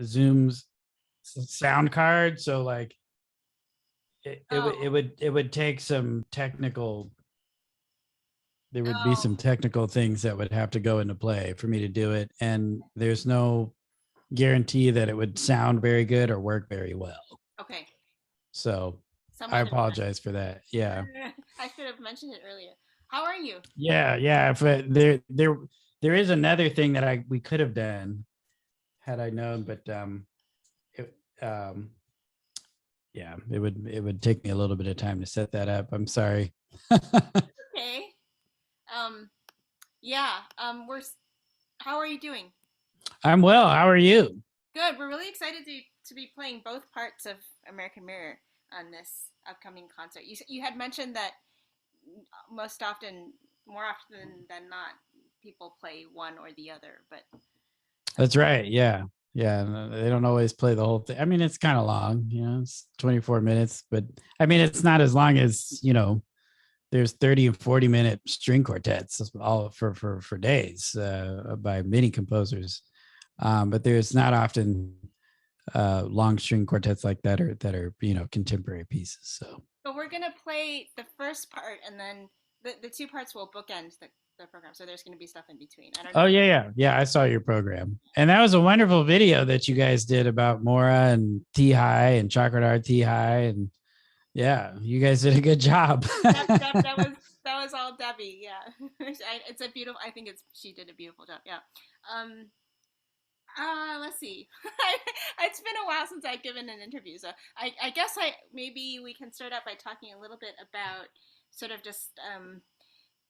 Zoom's sound card, so like it would take some technical. There would be some technical things that would have to go into play for me to do it, and there's no guarantee that it would sound very good or work very well. Okay. So I Someone apologize for that. Yeah. I should have mentioned it earlier. How are you? Yeah. But there is another thing that we could have done had I known, but it, yeah, it would take me a little bit of time to set that up. I'm sorry. Okay. Um, yeah. How are you doing? I'm well. How are you? Good. We're really excited to be playing both parts of American Mirror on this upcoming concert. You had mentioned that more often than not, people play one or the other. But That's right. Yeah. Yeah. They don't always play the whole thing. I mean, it's kind of long, it's 24 minutes, but I mean, it's not as long as, there's 30 and 40-minute string quartets all for days by many composers. But there's not often long string quartets like that are contemporary pieces. but we're gonna play the first part, and then the two parts will bookend the program. So there's gonna be stuff in between. I don't know. Oh yeah. I saw your program, and that was a wonderful video that you guys did about Mora and T High and Chakradar T High, and yeah, you guys did a good job. That was all Debbie. Yeah, it's a beautiful. I think she did a beautiful job. Yeah. Um, let's see. It's been a while since I've given an interview, so I guess maybe we can start out by talking a little bit about sort of just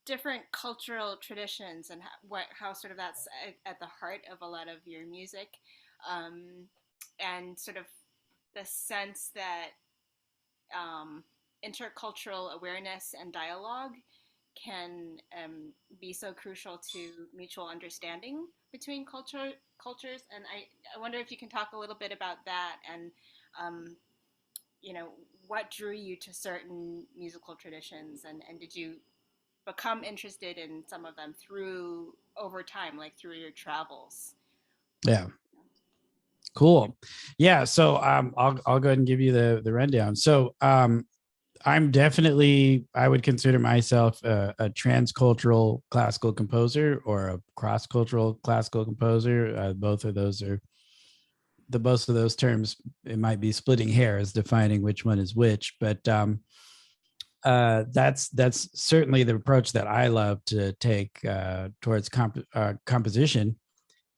different cultural traditions and how sort of that's at the heart of a lot of your music, um, and sort of the sense that intercultural awareness and dialogue can be so crucial to mutual understanding between cultures. And I wonder if you can talk a little bit about that and, um, what drew you to certain musical traditions, and did you become interested in some of them over time, like through your travels? Yeah. Cool. Yeah. So I'll go ahead and give you the rundown. So I would consider myself a transcultural classical composer or a cross-cultural classical composer. Both of those terms, it might be splitting hairs defining which one is which, but that's certainly the approach that I love to take towards composition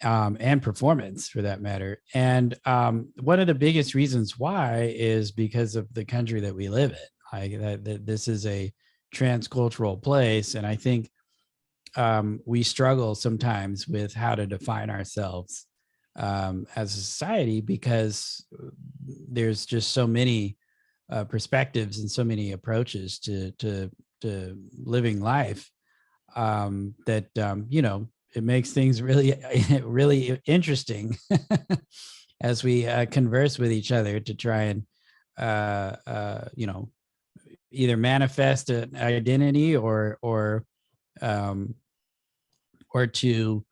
and performance, for that matter. And one of the biggest reasons why is because of the country that we live in. Like that this is a transcultural place, and I think we struggle sometimes with how to define ourselves as a society, because there's just so many perspectives and so many approaches to living life, that it makes things really really interesting as we converse with each other to try and either manifest an identity or to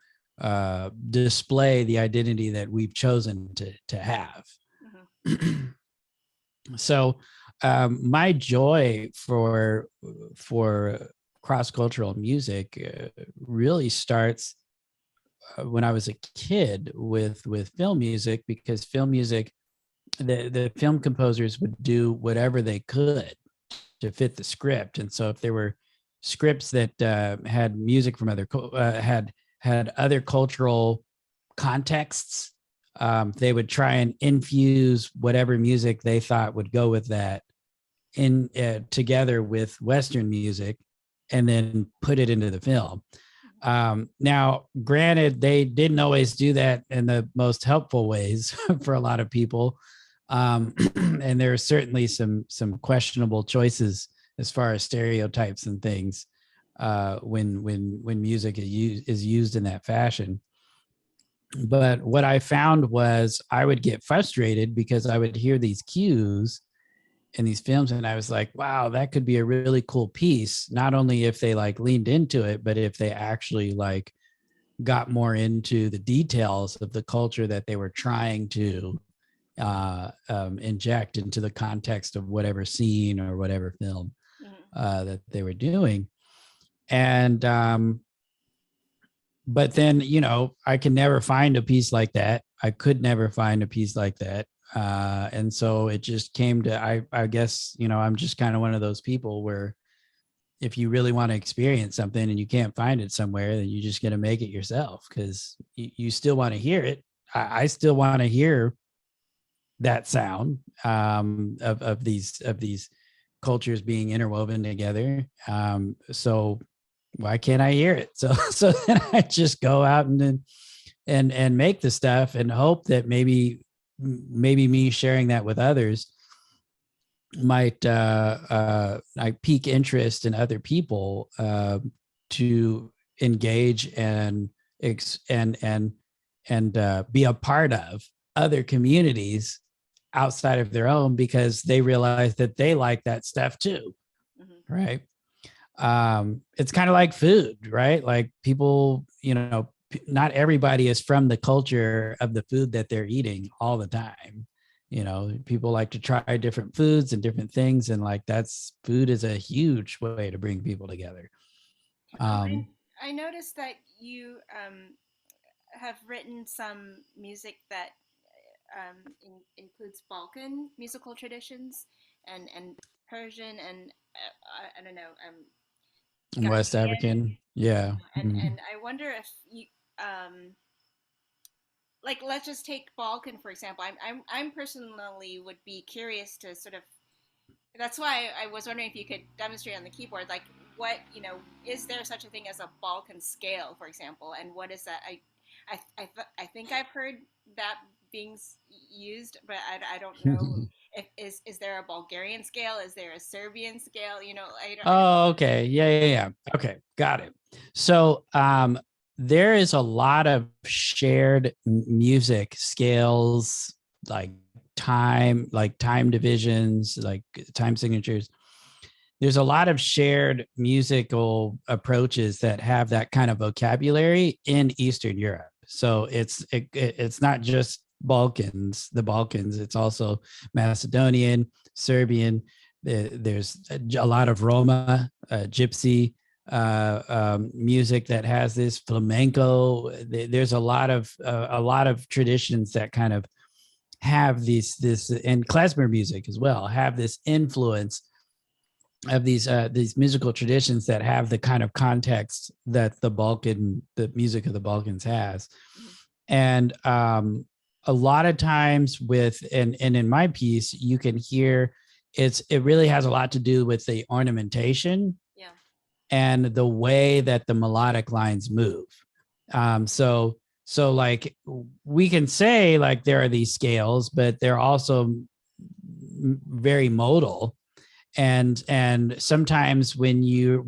display the identity that we've chosen to have. Mm-hmm. So my joy for cross-cultural music really starts when I was a kid with film music, because film music, the film composers would do whatever they could to fit the script. And so if there were scripts that had music from had other cultural contexts, they would try and infuse whatever music they thought would go with that in together with Western music, and then put it into the film. Now, granted, they didn't always do that in the most helpful ways for a lot of people. And there are certainly some questionable choices as far as stereotypes and things when music is used in that fashion. But what I found was I would get frustrated because I would hear these cues in these films, and I was like, wow, that could be a really cool piece, not only if they like leaned into it, but if they actually like got more into the details of the culture that they were trying to inject into the context of whatever scene or whatever film that they were doing. And but then, you know, I can never find a piece like that. I could never find a piece like that. And so it just came to, I guess, you know, I'm just kind of one of those people where if you really want to experience something and you can't find it somewhere, then you're just going to make it yourself, because you still want to hear it. I still want to hear that sound of these cultures being interwoven together. So why can't I hear it? So then I just go out and make the stuff and hope that maybe me sharing that with others might like pique interest in other people to engage and be a part of other communities outside of their own, because they realize that they like that stuff too. Right. It's kind of like food, right? Like people, you know, not everybody is from the culture of the food that they're eating all the time. You know, people like to try different foods and different things, and like food is a huge way to bring people together. I noticed that you have written some music that includes Balkan musical traditions and Persian and I don't know, West Ghanaian, African, yeah. and I wonder if you like, let's just take Balkan for example. I'm personally would be curious to sort of, that's why I was wondering if you could demonstrate on the keyboard, like what, you know, is there such a thing as a Balkan scale, for example, and what is that? I think I've heard that being used, but I don't know if is there a Bulgarian scale? Is there a Serbian scale? You know, Oh, okay. Yeah. Okay, got it. So there is a lot of shared music scales, like time divisions, like time signatures. There's a lot of shared musical approaches that have that kind of vocabulary in Eastern Europe. So it's not just the Balkans. It's also Macedonian, Serbian. There's a lot of Roma, Gypsy music that has this flamenco. There's a lot of traditions that kind of have this and klezmer music as well, have this influence of these musical traditions that have the kind of context that the music of the Balkans has. And a lot of times and in my piece, you can hear it really has a lot to do with the ornamentation and the way that the melodic lines move. So like we can say like there are these scales, but they're also very modal. And sometimes when you're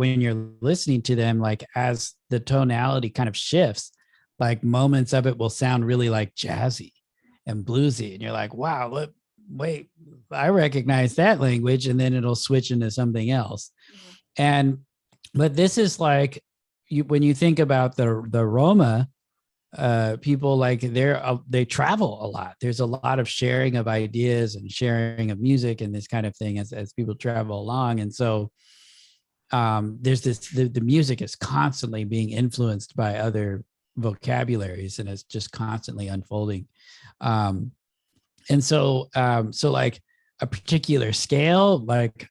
listening to them, like as the tonality kind of shifts, like moments of it will sound really like jazzy and bluesy, and you're like, wow, wait, I recognize that language, and then it'll switch into something else. But this is like when you think about the Roma people, like they travel a lot. There's a lot of sharing of ideas and sharing of music and this kind of thing as people travel along. And so there's the music is constantly being influenced by other vocabularies, and it's just constantly unfolding. And so like a particular scale, like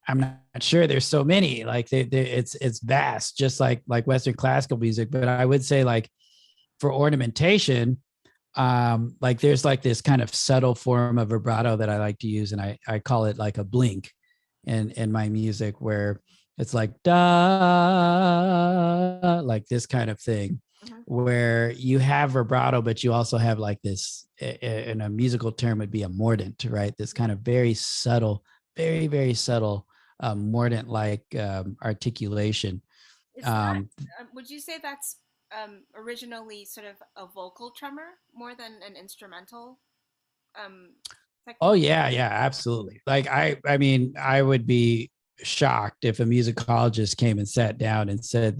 I'm not sure, there's so many, like it's vast, just like Western classical music. But I would say, like, for ornamentation, like there's like this kind of subtle form of vibrato that I like to use, and I call it like a blink in my music, where it's like da, like this kind of thing, where you have vibrato, but you also have like this, in a musical term would be a mordant, right? This kind of very subtle, very, very subtle mordant like articulation. Is that, would you say that's originally sort of a vocal tremor more than an instrumental technique? Oh yeah, absolutely. Like I mean, I would be shocked if a musicologist came and sat down and said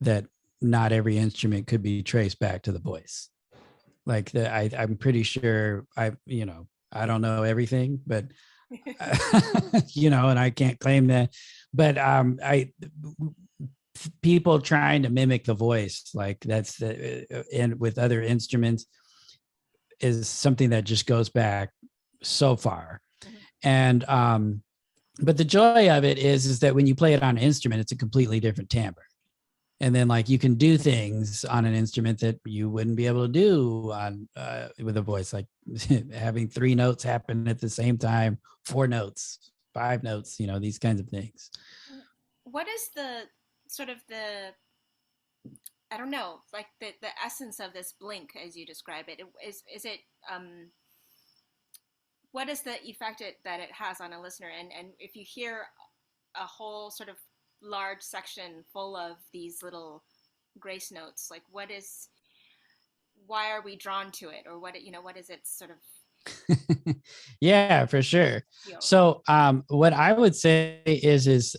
that not every instrument could be traced back to the voice. Like I'm pretty sure I don't know everything, but and I can't claim that. But people trying to mimic the voice, like that's and with other instruments, is something that just goes back so far. And but the joy of it is that when you play it on an instrument, it's a completely different timbre. And then like you can do things on an instrument that you wouldn't be able to do on with a voice, like having 3 notes happen at the same time, 4 notes, 5 notes, these kinds of things. What is the sort of I don't know, like the essence of this blink as you describe it? Is it what is the effect that it has on a listener? And if you hear a whole sort of large section full of these little grace notes, like why are we drawn to it, or what is it sort of? Yeah, for sure. So what I would say is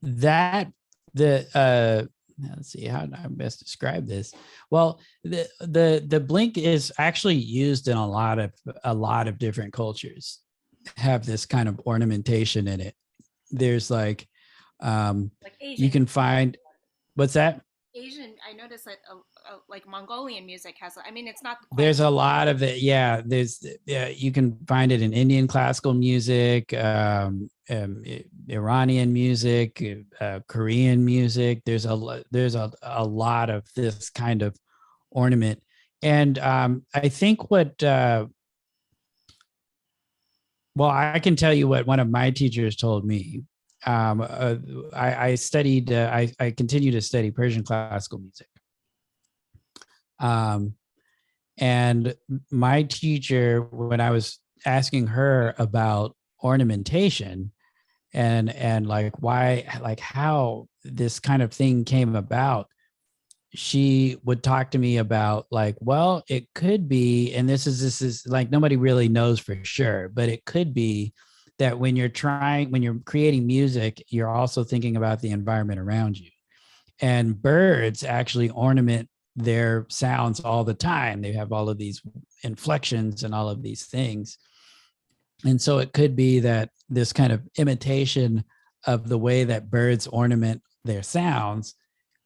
that let's see how I best describe this. Well, the blink is actually used in a lot of different cultures, have this kind of ornamentation in it. There's like Asian, you can find, what's that? Asian, I noticed that like Mongolian music has, I mean, it's not quite, there's a lot of it. Yeah, you can find it in Indian classical music, Iranian music, Korean music. There's a lot of this kind of ornament. And I think I can tell you what one of my teachers told me. I studied, I continue to study Persian classical music. And my teacher, when I was asking her about ornamentation and like why, like how this kind of thing came about, she would talk to me about like, well, it could be, and this is like nobody really knows for sure, but it could be that when you're creating music, you're also thinking about the environment around you. And birds actually ornament their sounds all the time. They have all of these inflections and all of these things. And so it could be that this kind of imitation of the way that birds ornament their sounds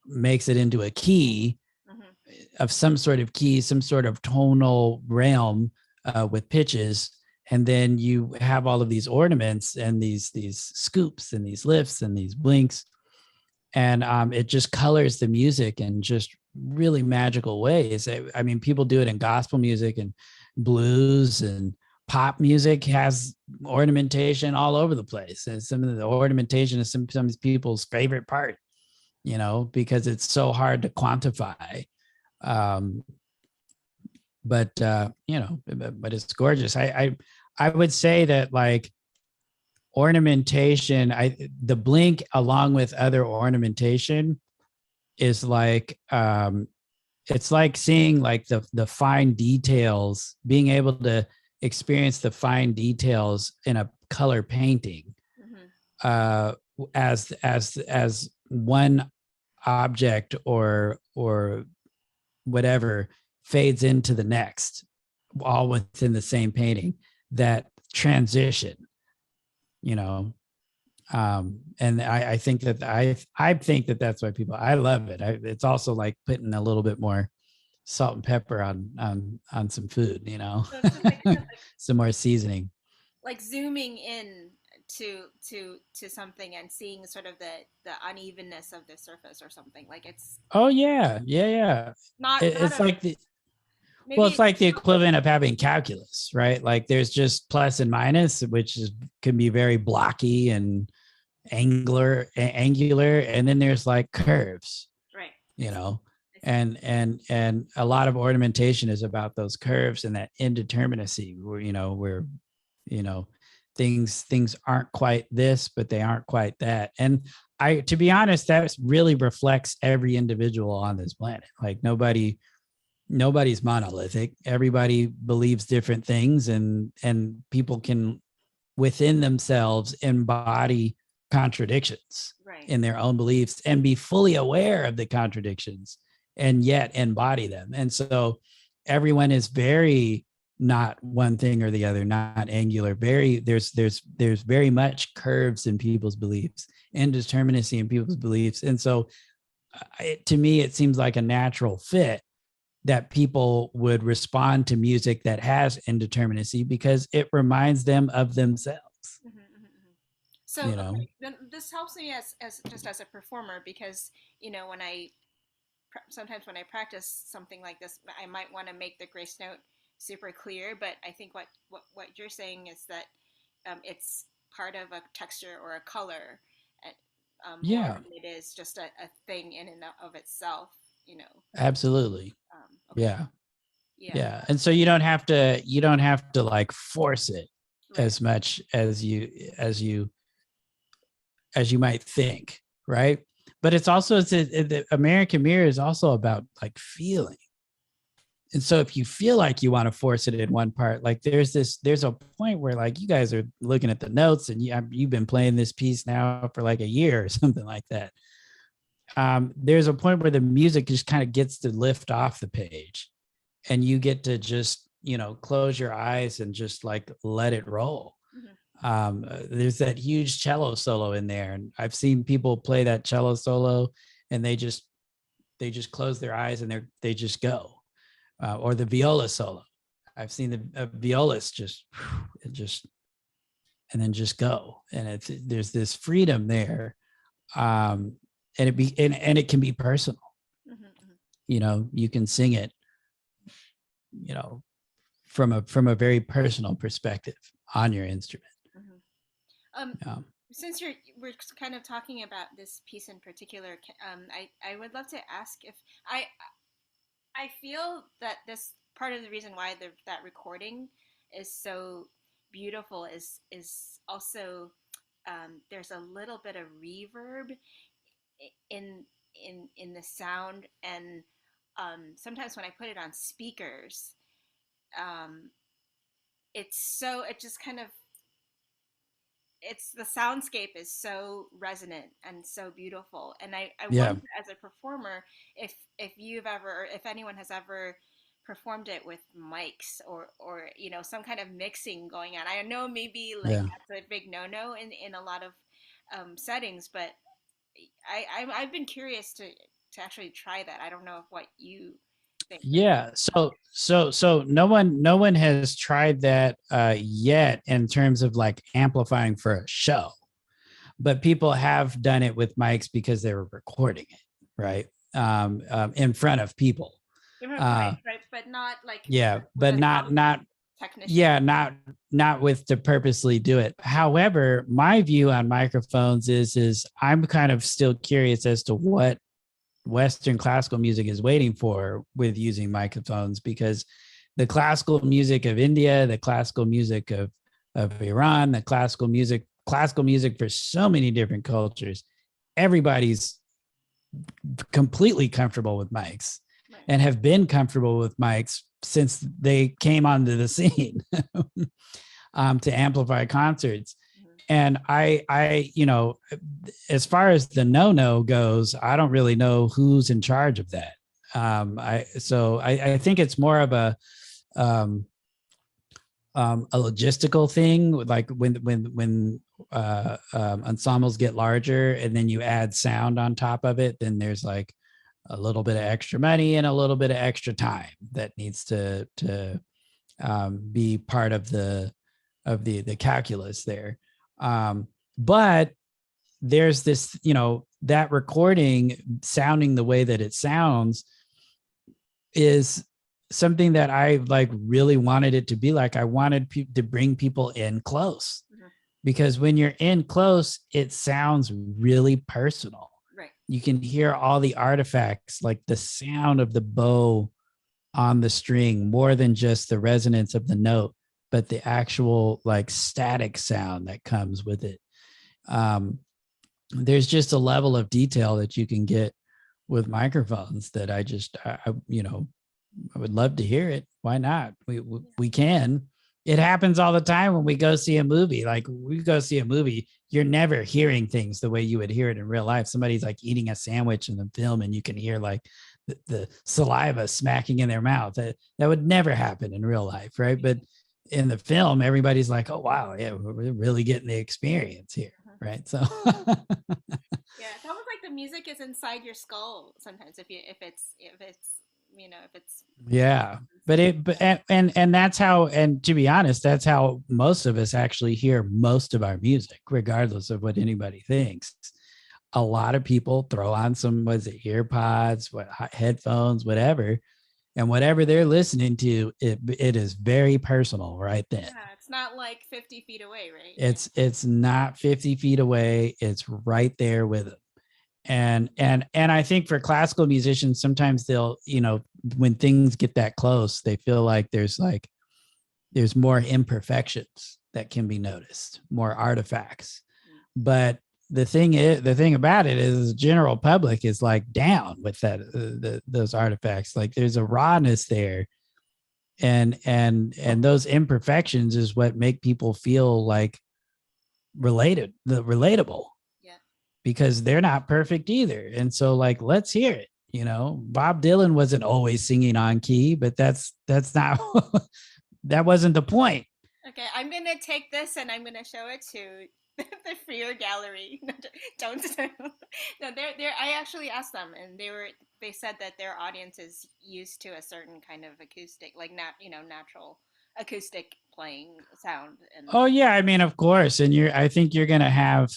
makes it into a key of some sort of key, some sort of tonal realm with pitches. And then you have all of these ornaments and these scoops and these lifts and these blinks. And it just colors the music in just really magical ways. I mean, people do it in gospel music and blues, and pop music has ornamentation all over the place. And some of the ornamentation is some people's favorite part, because it's so hard to quantify. But it's gorgeous. I would say that like ornamentation, the blink along with other ornamentation is like it's like seeing like the fine details, being able to experience the fine details in a color painting as one object or whatever fades into the next, all within the same painting. That transition, and I think that I think that that's why I love it. It's also like putting a little bit more salt and pepper on some food, so like some more seasoning, like zooming in to something and seeing sort of the unevenness of the surface or something. Like it's it's like it's like the equivalent of having calculus, right? Like there's just plus and minus, which can be very blocky and angular, and then there's like curves, right? And a lot of ornamentation is about those curves and that indeterminacy, where things aren't quite this, but they aren't quite that. And to be honest, that really reflects every individual on this planet. Like nobody's monolithic. Everybody believes different things, and people can within themselves embody contradictions Right. in their own beliefs and be fully aware of the contradictions and yet embody them. And so everyone is very not one thing or the other, not angular. Very there's very much curves in people's beliefs, indeterminacy in people's beliefs. And so to me, it seems like a natural fit that people would respond to music that has indeterminacy because it reminds them of themselves. Mm-hmm, mm-hmm, mm-hmm. So You know, okay, then this helps me as just as a performer because when I sometimes when I practice something like this, I might want to make the grace note super clear. But I think what you're saying is that it's part of a texture or a color, more yeah, than it is just a thing in and of itself. You know. absolutely. Okay. Yeah. Yeah. Yeah. And so you don't have to like force it Right. as much as you might think, right? But it's also the American Mirror is also about like feeling. And so if you feel like you want to force it in one part, like there's a point where like you guys are looking at the notes and you've been playing this piece now for like a year or something like that. There's a point where the music just kind of gets to lift off the page and you get to just, close your eyes and just like let it roll. Mm-hmm. There's that huge cello solo in there. And I've seen people play that cello solo and they just close their eyes and they just go. Or the viola solo. I've seen the violas just and then just go. And there's this freedom there. And it can be personal. Mm-hmm, mm-hmm. You can sing it, you know, from a very personal perspective on your instrument. Mm-hmm. Um, Since we're kind of talking about this piece in particular, I would love to ask if I feel that this part of the reason why that recording is so beautiful is also there's a little bit of reverb in in the sound, and sometimes when I put it on speakers, um, it just kind of it's the soundscape is so resonant and so beautiful, and I yeah. wonder as a performer if you've ever or if anyone has ever performed it with mics or some kind of mixing going on. I know maybe like Yeah. that's a big no in a lot of settings, but I've been curious to actually try that. I don't know what you think. Yeah. So no one has tried that yet in terms of like amplifying for a show, but people have done it with mics because they were recording it, right? In front of people. Right, right, but not like Yeah, with but a not technician. yeah, not with to purposely do it. However, my view on microphones is I'm kind of still curious as to what Western classical music is waiting for with using microphones, because the classical music of India, the classical music of Iran, the classical music for so many different cultures, everybody's completely comfortable with mics Right. and have been comfortable with mics since they came onto the scene to amplify concerts. Mm-hmm. And as far as the no goes, I don't really know who's in charge of that. I think it's more of a logistical thing, like when ensembles get larger and then you add sound on top of it, then there's like a little bit of extra money and a little bit of extra time that needs to be part of the calculus there. But there's this, that recording sounding the way that it sounds is something that I like really wanted it to be like. I wanted to bring people in close, Mm-hmm. because when you're in close, it sounds really personal. Right. You can hear all the artifacts, like the sound of the bow on the string, more than just the resonance of the note, but the actual like static sound that comes with it. There's just a level of detail that you can get with microphones that I would love to hear it. Why not? We can, It happens all the time when we go see a movie. Like we go see a movie, you're never hearing things the way you would hear it in real life. Somebody's like eating a sandwich in the film and you can hear like the saliva smacking in their mouth. That would never happen in real life, right? But in the film, everybody's like, oh wow, yeah, we're really getting the experience here, right? So yeah, it's almost like the music is inside your skull sometimes if it's if it's yeah, and that's how, and to be honest, that's how most of us actually hear most of our music, regardless of what anybody thinks. A lot of people throw on some, was it ear pods, what headphones, whatever, and whatever they're listening to, it is very personal right then. yeah, it's not like 50 feet away, right? It's not 50 feet away. It's right there with them. And I think for classical musicians, sometimes they'll, when things get that close, they feel like there's more imperfections that can be noticed, more artifacts. But the thing about it is the general public is like down with that, those artifacts. Like there's a rawness there, and those imperfections is what make people feel like relatable, because they're not perfect either. And so like, let's hear it. Bob Dylan wasn't always singing on key, but that's not that wasn't the point. Okay, I'm gonna take this and I'm gonna show it to the Freer Gallery. Don't no, they're I actually asked them, and they said that their audience is used to a certain kind of acoustic, like natural acoustic playing sound. And oh yeah, I mean, of course. And I think you're gonna have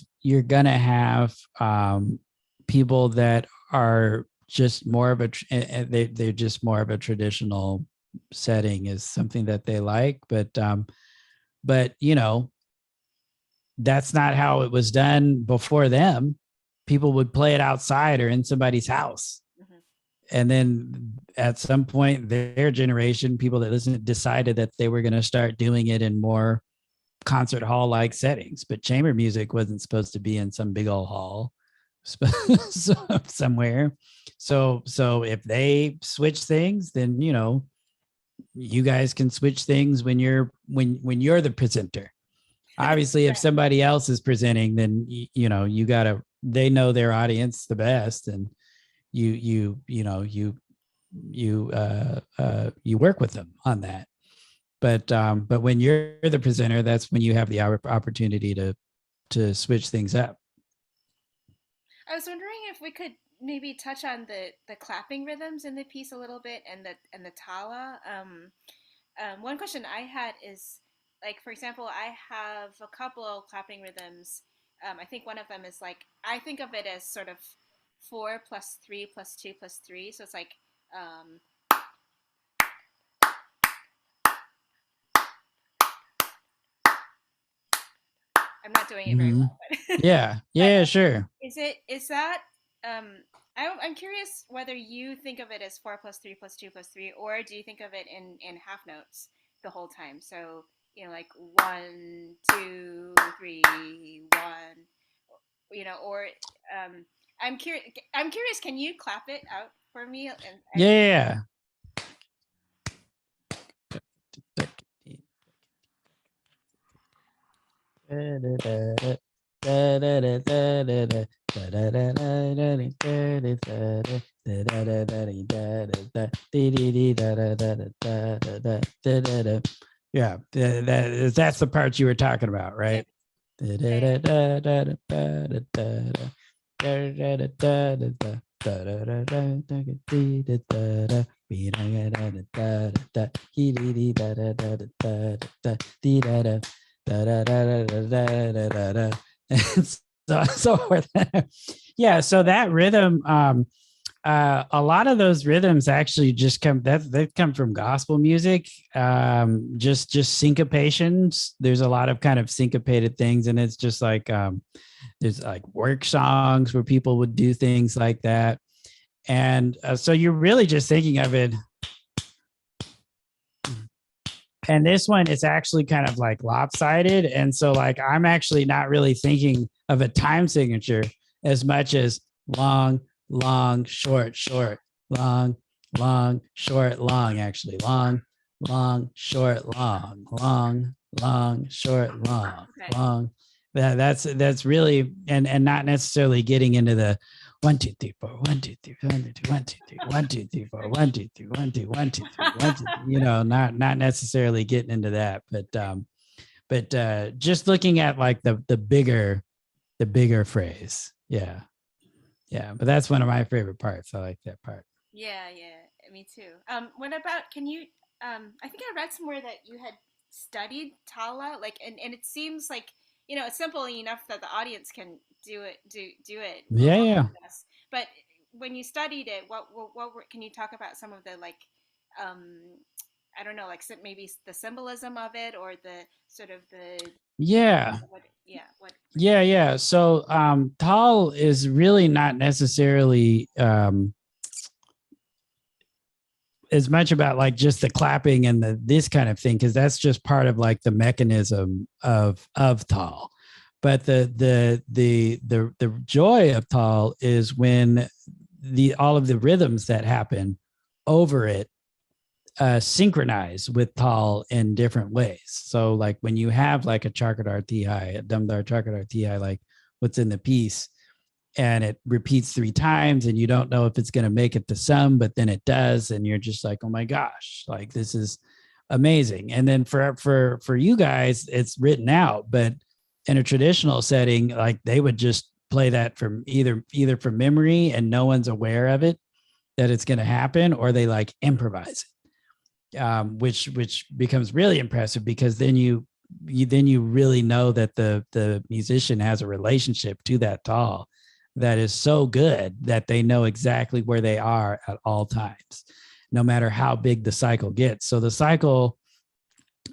people that are just more of they're just more of a traditional setting is something that they like, but that's not how it was done before them. People would play it outside or in somebody's house. And then at some point, their generation, people that listened, decided that they were going to start doing it in more concert hall like settings. But chamber music wasn't supposed to be in some big old hall somewhere. So if they switch things, then you guys can switch things when you're the presenter. Obviously, if somebody else is presenting, then you gotta. They know their audience the best, and you work with them on that. But when you're the presenter, that's when you have the opportunity to switch things up. I was wondering if we could maybe touch on the clapping rhythms in the piece a little bit, and the tala. One question I had is, like, for example, I have a couple of clapping rhythms. I think one of them is like, I think of it as sort of 4 plus 3 plus 2 plus 3. So it's like, I'm not doing it very well. But yeah, sure. Is that I'm curious whether you think of it as 4 plus 3 plus 2 plus 3, or do you think of it in half notes the whole time? So like 1, 2, 3, 1. Or I'm curious. Can you clap it out for me? Yeah. Yeah, that's the part you were talking about, right? So yeah, so that rhythm, a lot of those rhythms actually just they come from gospel music, just syncopations. There's a lot of kind of syncopated things, and it's just like there's like work songs where people would do things like that. And so you're really just thinking of it. And this one is actually kind of like lopsided. And so like, I'm actually not really thinking of a time signature as much as long, long, short, short, long, long, short, long, actually long, long, short, long, long, long, short, long, Okay. long. That's really and not necessarily getting into the 1 2 3 4 1 2 3 1 2 1 2 3 1 2 3 4 1 2 3 1 2 1 2 3 1 2, not necessarily getting into that, but just looking at like the bigger phrase. Yeah. Yeah, but that's one of my favorite parts. I like that part. Yeah, yeah, me too. What about, can you, I think I read somewhere that you had studied tala, like, and it seems like, it's simple enough that the audience can do it Yeah, along yeah. with us. But when you studied it, can you talk about some of the, like, um, I don't know, like maybe the symbolism of it, or the sort of the, Yeah. what, yeah, what you, Yeah. So tal is really not necessarily as much about like just the clapping and this kind of thing, because that's just part of like the mechanism of tal. But the joy of tal is when the all of the rhythms that happen over it synchronize with tal in different ways. So like when you have like a chakradar tihai, a damdar chakradar tihai, like what's in the piece, and it repeats 3 times and you don't know if it's going to make it to some, but then it does, and you're just like, oh my gosh, like this is amazing. And then for you guys, it's written out, but in a traditional setting, like they would just play that from either from memory and no one's aware of it, that it's going to happen, or they like improvise it, which becomes really impressive, because then you really know that the musician has a relationship to that tal that is so good that they know exactly where they are at all times, no matter how big the cycle gets. So the cycle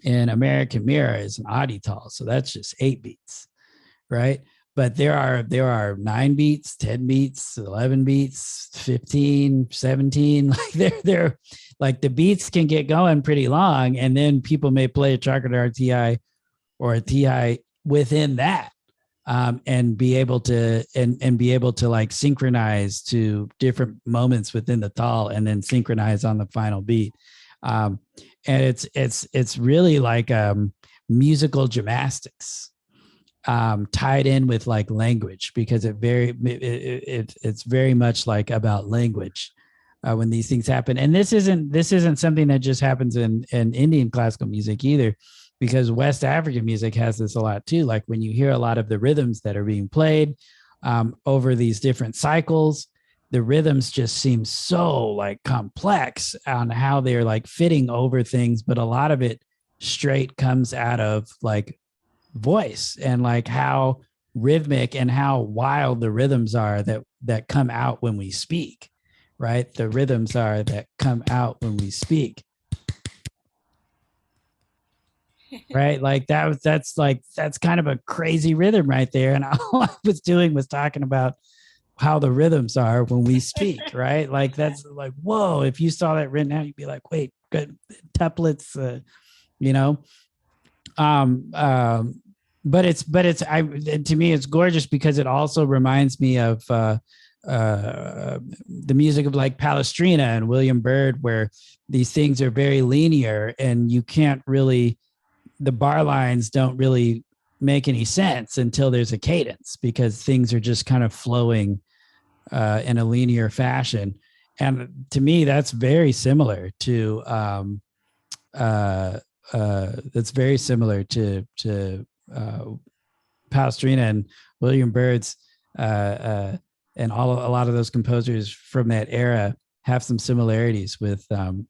in American Mirror is an adi tal, so that's just 8 beats, right? But there are 9 beats, 10 beats, 11 beats, 15, 17. Like they're like the beats can get going pretty long, and then people may play a chakradar ti or a ti within that, and be able to like synchronize to different moments within the tal, and then synchronize on the final beat. Um, and it's really like musical gymnastics, tied in with like language, because it's very much like about language when these things happen. And this isn't something that just happens in Indian classical music either, because West African music has this a lot too. Like when you hear a lot of the rhythms that are being played over these different cycles, the rhythms just seem so like complex on how they're like fitting over things, but a lot of it straight comes out of like voice, and like how rhythmic and how wild the rhythms are that come out when we speak, right? The rhythms are that come out when we speak, right? Like that's kind of a crazy rhythm right there, and all I was doing was talking about how the rhythms are when we speak, right? Like that's like, whoa, if you saw that written out, you'd be like, wait, good tuplets, you know um um but it's I to me it's gorgeous, because it also reminds me of the music of like Palestrina and William Byrd, where these things are very linear, and you can't really, the bar lines don't really make any sense until there's a cadence, because things are just kind of flowing in a linear fashion. And to me, that's very similar to uh, that's very similar to Palestrina and William Byrd's, and a lot of those composers from that era have some similarities with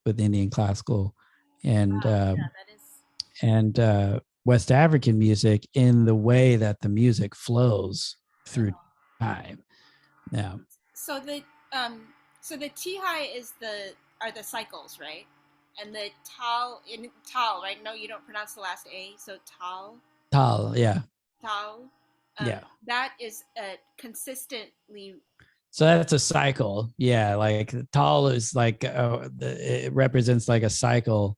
Indian classical and wow, yeah, that is. West African music, in the way that the music flows through time. Yeah. So the um so the Tihai is the are the cycles, right? And the tal, right? No, you don't pronounce the last A, so Tal. Yeah. tal. Yeah. That is consistently. So that's a cycle. Yeah. Like Tal is like, it represents like a cycle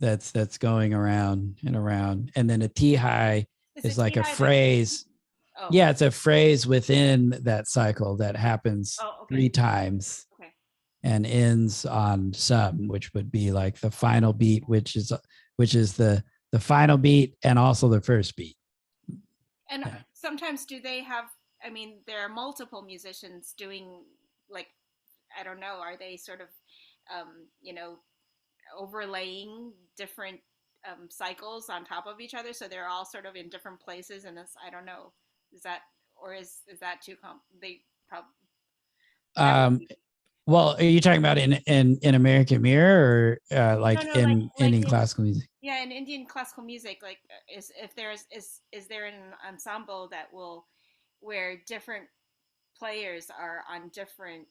that's going around and around. And then a Tihai Is the is like a Tihai the beat? phrase. Oh, Yeah. It's a phrase within that cycle that happens oh, okay, 3 times. okay. and ends on some, which would be like the final beat, which is the final beat and also the first beat. And Yeah. sometimes do they have, I mean, there are multiple musicians doing, like, I don't know, are they sort of, you know, overlaying different cycles on top of each other, so they're all sort of in different places? And this, I don't know, is that, or is that too they probably, whatever. Um, well, are you talking about in American Mirror or No, like no, in like Indian in, classical music? yeah, in Indian classical music, like, is if there's is there an ensemble that will, where different players are on different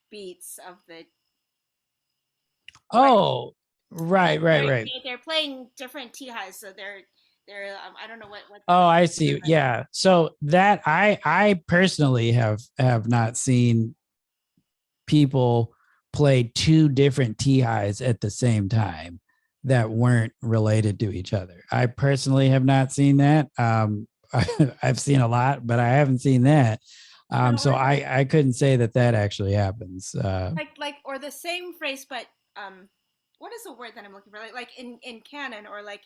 beats of the, like, Oh, right, right, they're right. they're playing different t highs, so they're I don't know what Oh, the I term see. is. Yeah. So that I personally have not seen people play two different T highs at the same time that weren't related to each other. I personally have not seen that. I've seen a lot, but I haven't seen that. No, So I couldn't say that that actually happens. like or the same phrase, but what is the word that I'm looking for? Like in canon, or like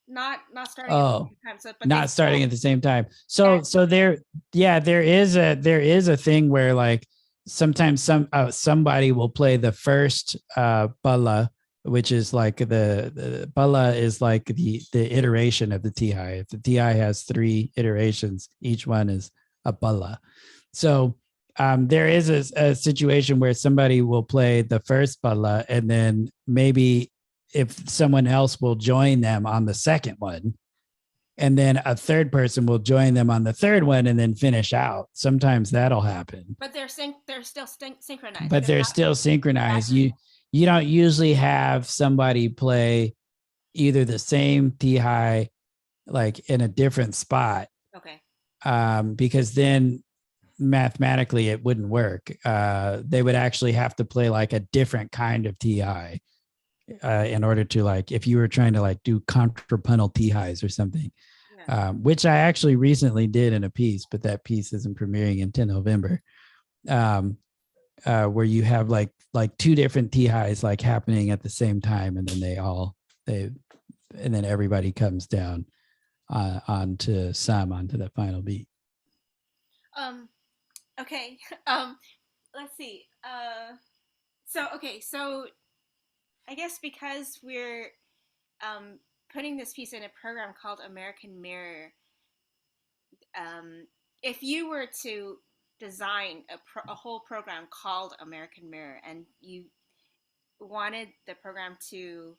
not starting at the Oh, same time. So, but they not starting still, at the same time. yeah, So there, yeah, there is a thing where like sometimes somebody will play the first bala, which is like the bala is like the iteration of the ti. If the ti has three iterations, each one is a bala. So there is a situation where somebody will play the first bala, and then maybe if someone else will join them on the second one, and then a third person will join them on the third one and then finish out. Sometimes that'll happen, but they're still synchronized. but They're they're not still synchronized. exactly You don't usually have somebody play either the same T high like in a different spot, okay. because then mathematically it wouldn't work. They would actually have to play like a different kind of T high in order to, like, if you were trying to like do contrapuntal T highs or something. Yeah. Which I actually recently did in a piece, but that piece isn't premiering until November. Um, where you have like two different T highs like happening at the same time, and then and then everybody comes down onto the final beat. Um. Okay. Let's see. So okay. So I guess because we're um putting this piece in a program called American Mirror, if you were to design a whole program called American Mirror, and you wanted the program to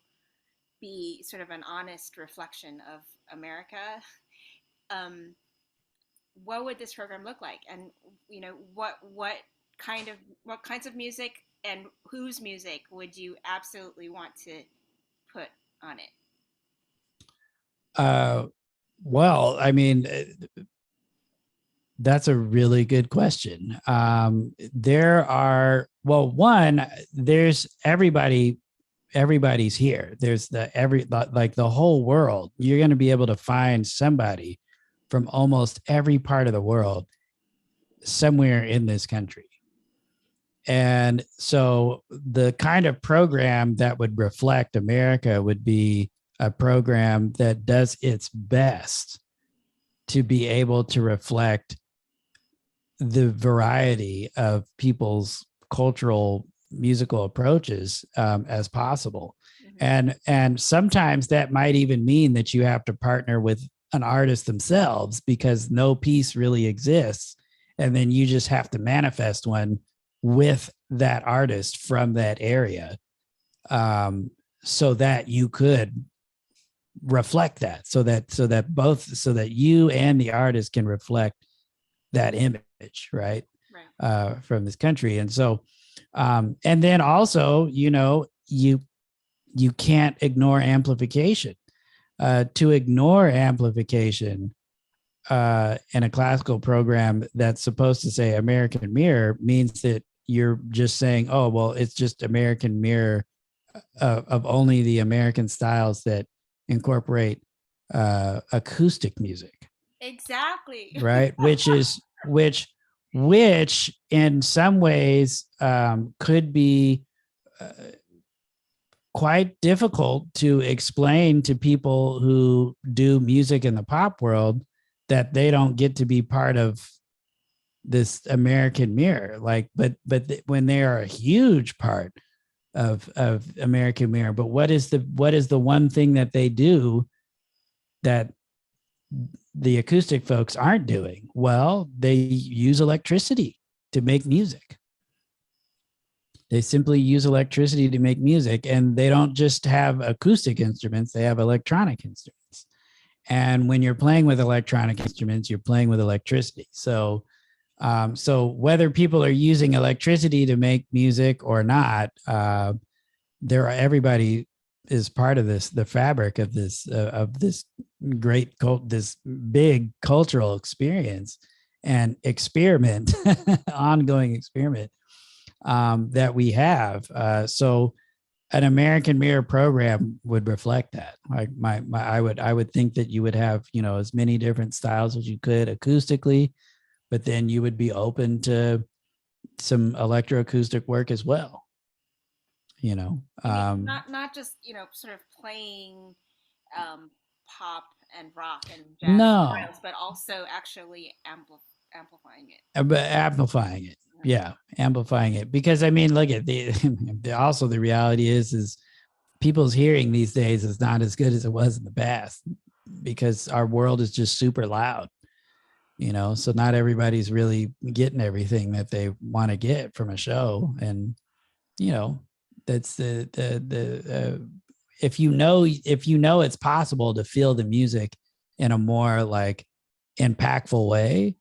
be sort of an honest reflection of America, um, what would this program look like? And you know, what kinds of music and whose music would you absolutely want to put on it? Uh, well, I mean, that's a really good question. There are, well, one, there's everybody's here. There's like the whole world. You're going to be able to find somebody from almost every part of the world somewhere in this country. And so the kind of program that would reflect America would be a program that does its best to be able to reflect the variety of people's cultural musical approaches as possible. Mm-hmm. And sometimes that might even mean that you have to partner with an artist themselves, because no piece really exists, and then you just have to manifest one with that artist from that area, so that you could reflect that, so that you and the artist can reflect that image, right? Right. From this country. And so and then also, you can't ignore amplification. To ignore amplification in a classical program that's supposed to say American Mirror means that you're just saying, oh, well, it's just American Mirror of only the American styles that incorporate acoustic music, Exactly. right? Which which in some ways could be quite difficult to explain to people who do music in the pop world, that they don't get to be part of this American Mirror. Like, but when they are a huge part of American Mirror, but what is the one thing that they do that the acoustic folks aren't doing? Well, they use electricity to make music. They simply use electricity to make music, and they don't just have acoustic instruments, they have electronic instruments. And when you're playing with electronic instruments, you're playing with electricity. So whether people are using electricity to make music or not, everybody is part of this, the fabric of this great this big cultural experience and experiment, ongoing experiment that we have. So an American Mirror program would reflect that. Like I would think that you would have, as many different styles as you could acoustically, but then you would be open to some electroacoustic work as well. Not just sort of playing pop and rock and jazz styles, but also actually amplifying it. Amplifying it. Yeah, amplifying it. Because I mean, look at also the reality is people's hearing these days is not as good as it was in the past, because our world is just super loud, so not everybody's really getting everything that they want to get from a show. And that's if you know it's possible to feel the music in a more like impactful way,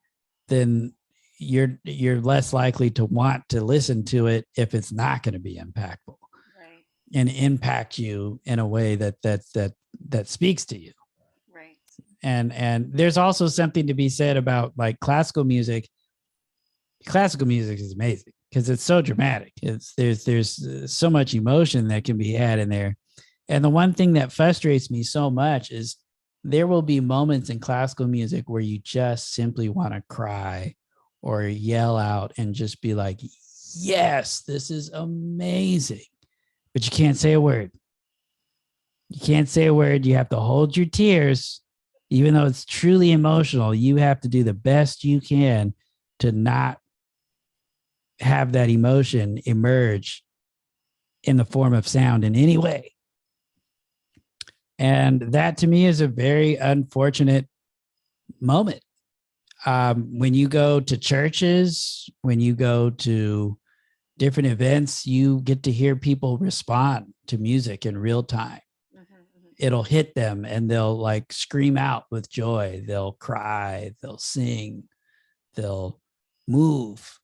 then you're less likely to want to listen to it if it's not going to be impactful, right, and impact you in a way that speaks to you. Right. And there's also something to be said about like classical music. Classical music is amazing because it's so dramatic. There's so much emotion that can be had in there. And the one thing that frustrates me so much is there will be moments in classical music where you just simply want to cry or yell out and just be like, yes, this is amazing. But you can't say a word. You can't say a word. You have to hold your tears. Even though it's truly emotional, you have to do the best you can to not have that emotion emerge in the form of sound in any way. And that to me is a very unfortunate moment. When you go to churches, when you go to different events, you get to hear people respond to music in real time. It'll hit them and they'll like scream out with joy. They'll cry, they'll sing, they'll move.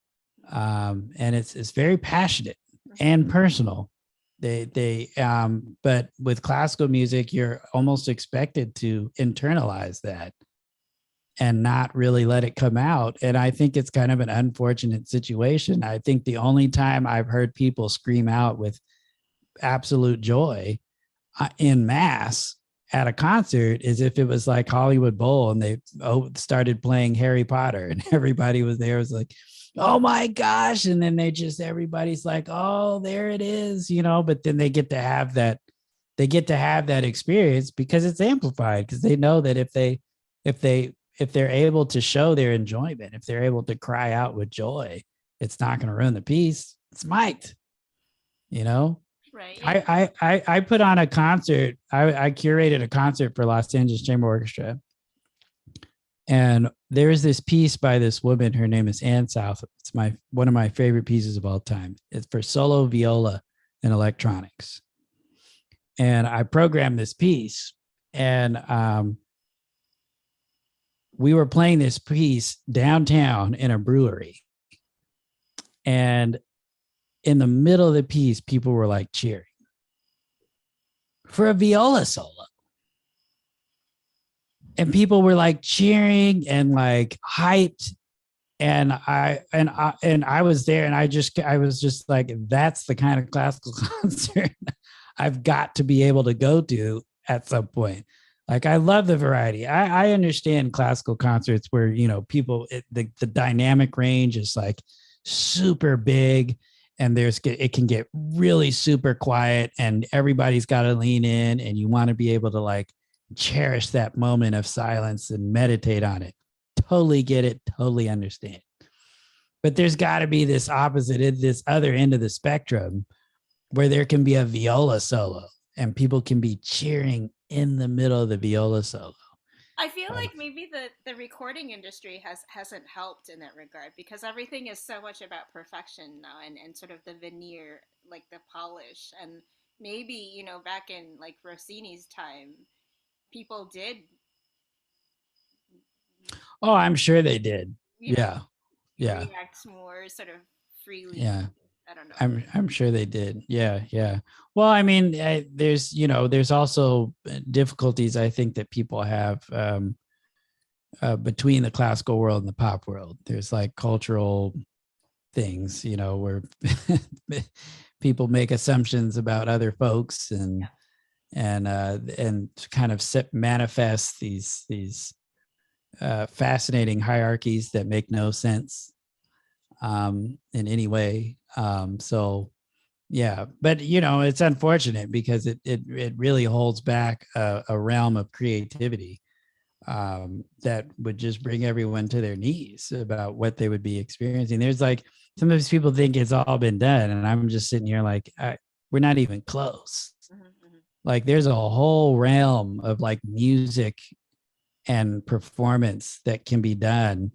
And it's very passionate and personal. But with classical music, you're almost expected to internalize that and not really let it come out. And I think it's kind of an unfortunate situation. I think the only time I've heard people scream out with absolute joy in mass at a concert is if it was like Hollywood Bowl and they started playing Harry Potter and everybody was there. It was like, oh my gosh. And then everybody's like, oh, there it is, but then they get to have that experience because it's amplified, because they know that if they're able to show their enjoyment, if they're able to cry out with joy, it's not going to ruin the piece. It's might, Right. I put on a concert. I curated a concert for Los Angeles Chamber Orchestra. And there's this piece by this woman. Her name is Ann South. It's one of my favorite pieces of all time. It's for solo viola and electronics. And I programmed this piece, and we were playing this piece downtown in a brewery. And in the middle of the piece, people were like cheering for a viola solo. And people were like cheering and like hyped. And I was there, and I was just like, that's the kind of classical concert I've got to be able to go to at some point. Like, I love the variety. I understand classical concerts where, people, the dynamic range is like super big, and it can get really super quiet, and everybody's got to lean in, and you want to be able to like cherish that moment of silence and meditate on it. Totally get it. Totally understand. But there's got to be this opposite, this other end of the spectrum where there can be a viola solo and people can be cheering in the middle of the viola solo. I feel like maybe the recording industry hasn't helped in that regard because everything is so much about perfection now and sort of the veneer, like the polish. And maybe, back in like Rossini's time, people did, Oh, I'm sure they did. you know, Yeah. Yeah. react more sort of freely. Yeah. I don't know. I'm sure they did. Yeah, yeah. Well, I mean, there's also difficulties I think that people have between the classical world and the pop world. There's like cultural things, where people make assumptions about other folks and kind of manifest these fascinating hierarchies that make no sense in any way. So yeah, but it's unfortunate because it really holds back a realm of creativity that would just bring everyone to their knees about what they would be experiencing. There's like, sometimes people think it's all been done, and I'm just sitting here like, we're not even close. Mm-hmm, mm-hmm. Like, there's a whole realm of like music and performance that can be done,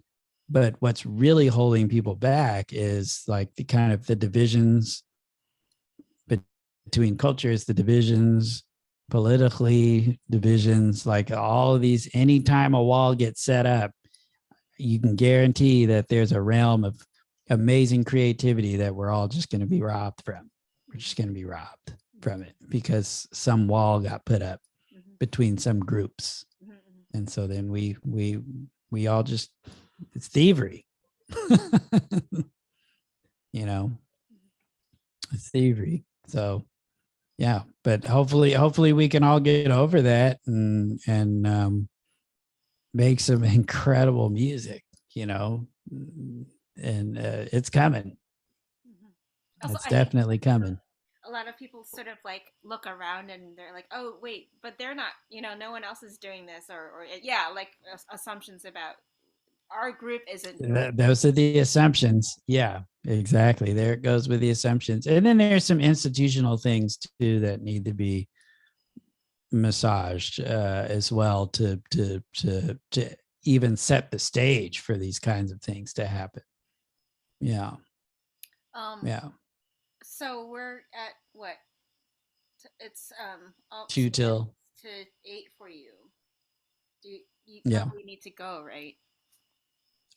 but what's really holding people back is like the kind of the divisions between cultures, the divisions politically, divisions, like all of these. Anytime a wall gets set up, you can guarantee that there's a realm of amazing creativity that we're all just going to be robbed from. We're just going to be robbed from it because some wall got put up between some groups. And so then we all just, it's thievery. It's thievery. So yeah, but hopefully we can all get over that and make some incredible music, and it's coming. Also, It's definitely coming. a lot of people sort of like look around and they're like, oh wait, but they're not, no one else is doing this, or yeah, like assumptions about our group isn't doing. Those are the assumptions. Yeah, exactly. There it goes with the assumptions. And then there's some institutional things too that need to be massaged as well to even set the stage for these kinds of things to happen. Yeah. Yeah. So we're at what? It's 2 till to 8 for you. You yeah. probably need to go, right?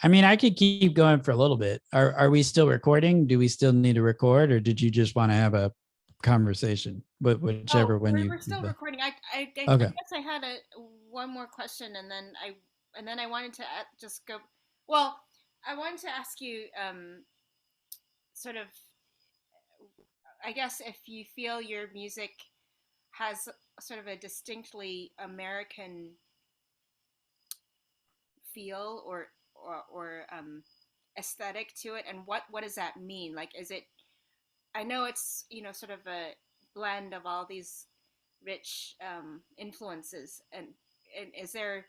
I mean, I could keep going for a little bit. Are we still recording? Do we still need to record, or did you just want to have a conversation? Whichever one we're still recording. I okay. guess I had one more question, and then I wanted to just go. Well, I wanted to ask you sort of, I guess, if you feel your music has sort of a distinctly American feel or aesthetic to it, and what does that mean? Like, is it? I know it's sort of a blend of all these rich influences, and is there?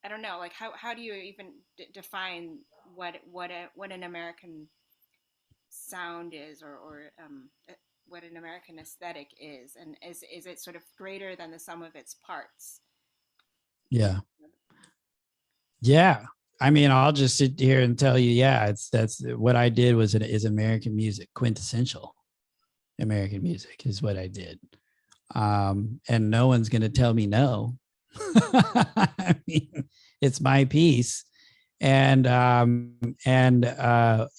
I don't know. Like, how do you even define what an American sound is, or what an American aesthetic is, and is it sort of greater than the sum of its parts? Yeah. Yeah. I mean, I'll just sit here and tell you, yeah, that's what I did is American music, quintessential American music is what I did. And no one's going to tell me no. I mean, it's my piece. And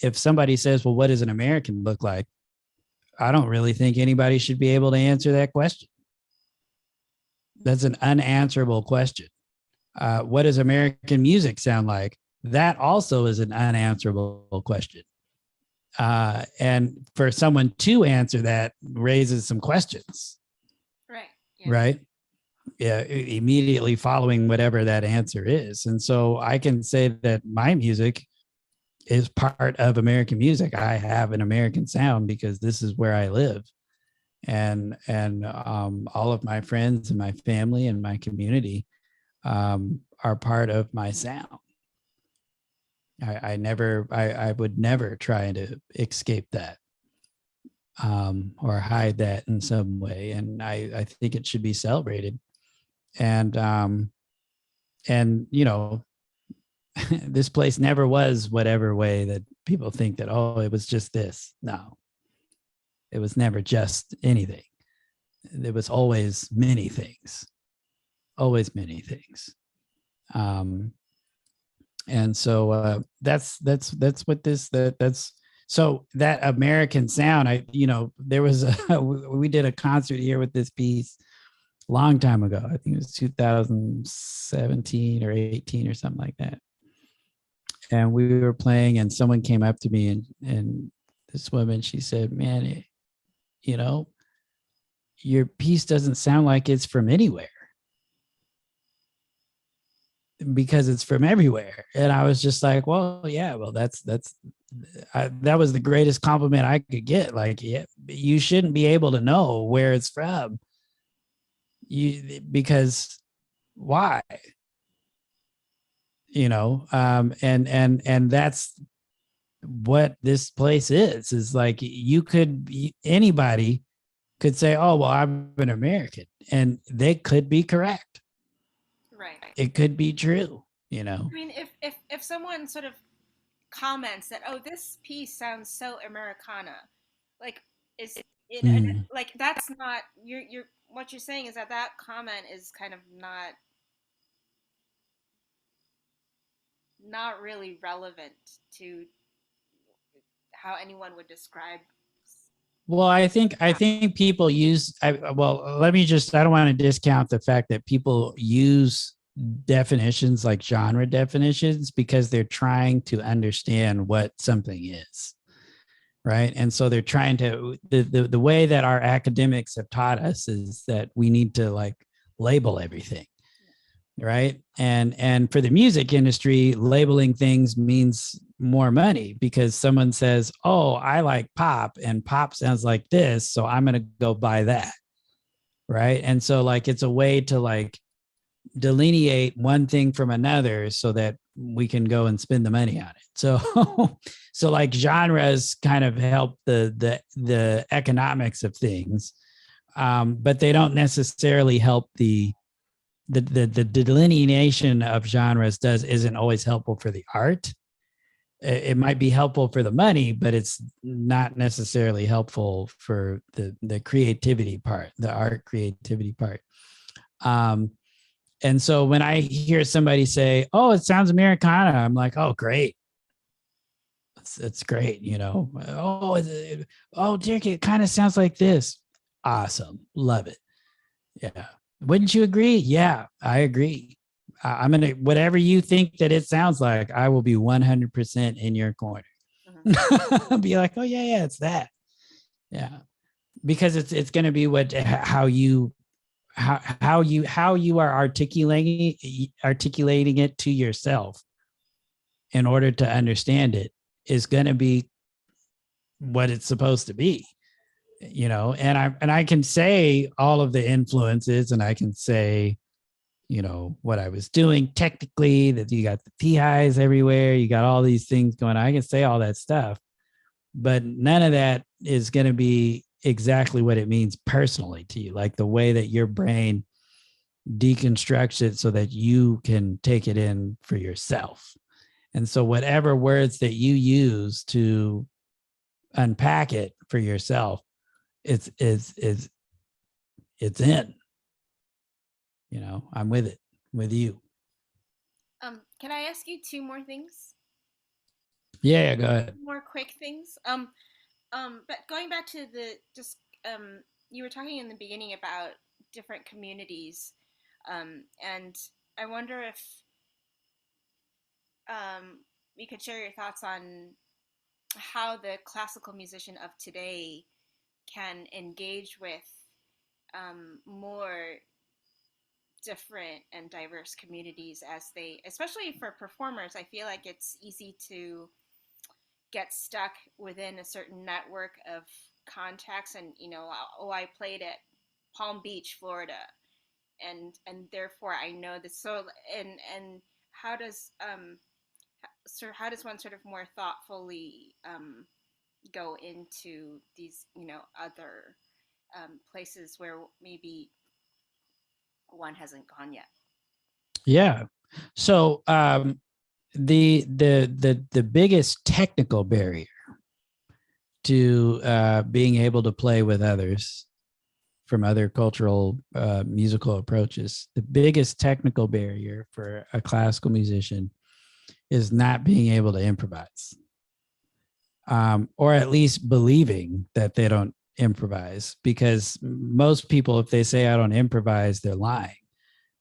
if somebody says, well, what does an American look like? I don't really think anybody should be able to answer that question. That's an unanswerable question. What does American music sound like? That also is an unanswerable question. And for someone to answer that raises some questions. Right. Yeah. Right. yeah, immediately following whatever that answer is. And so I can say that my music is part of American music. I have an American sound because this is where I live. And all of my friends and my family and my community are part of my sound. I would never try to escape that or hide that in some way. And I think it should be celebrated. And you know, this place never was whatever way that people think that, oh, it was just this. No, it was never just anything. There was always many things. Um, and so that's what that's so that American sound. There was we did a concert here with this piece long time ago. I think it was 2017 or 18 or something like that. And we were playing, and someone came up to me, and this woman, she said, "Man, you know, your piece doesn't sound like it's from anywhere, because it's from everywhere." And I was just like, well, yeah, well, that was the greatest compliment I could get. Like, yeah, you shouldn't be able to know where it's from, because why? And that's what this place is like. Anybody could say, oh, well, I'm an American, and they could be correct. Right. It could be true. I mean, if someone sort of comments that, oh, this piece sounds so Americana, like, is Mm. like, that's not, you're what you're saying is that that comment is kind of not really relevant to how anyone would describe. Well, I think people use. Well, let me just. I don't want to discount the fact that people use definitions like genre definitions because they're trying to understand what something is, right? And so they're trying to. The way that our academics have taught us is that we need to like label everything, right? And for the music industry, labeling things means more money, because someone says, oh, I like pop and pop sounds like this, so I'm going to go buy that, right? And so like it's a way to like delineate one thing from another so that we can go and spend the money on it. So so like genres kind of help the economics of things, but they don't necessarily help the delineation of genres isn't always helpful for the art. It might be helpful for the money, but it's not necessarily helpful for the creativity part, the art creativity part. Um, and so when I hear somebody say, "Oh, it sounds Americana," I'm like, "Oh, great, it's great," Oh, Derek, it kind of sounds like this. Awesome, love it. Yeah. Wouldn't you agree? Yeah, I agree. I'm gonna whatever you think that it sounds like, I will be 100% in your corner. I'll be like, oh yeah, yeah, it's that. Yeah, because it's gonna be how you are articulating it to yourself in order to understand it is gonna be what it's supposed to be. And I can say all of the influences, and I can say what I was doing technically, that you got the PIs everywhere, you got all these things going on. I can say all that stuff, but none of that is going to be exactly what it means personally to you, like the way that your brain deconstructs it so that you can take it in for yourself. And so whatever words that you use to unpack it for yourself, it's in. I'm with it, with you. Can I ask you two more things? Yeah, go ahead. More quick things. But going back to the just you were talking in the beginning about different communities, and I wonder if you could share your thoughts on how the classical musician of today can engage with more different and diverse communities as they, especially for performers, I feel like it's easy to get stuck within a certain network of contacts. And oh, I played at Palm Beach, Florida, and therefore I know this. So and how does how does one sort of more thoughtfully go into these other places where maybe one hasn't gone yet? Yeah. So the biggest technical barrier to being able to play with others from other cultural musical approaches, the biggest technical barrier for a classical musician is not being able to improvise, or at least believing that they don't improvise. Because most people, if they say I don't improvise, they're lying.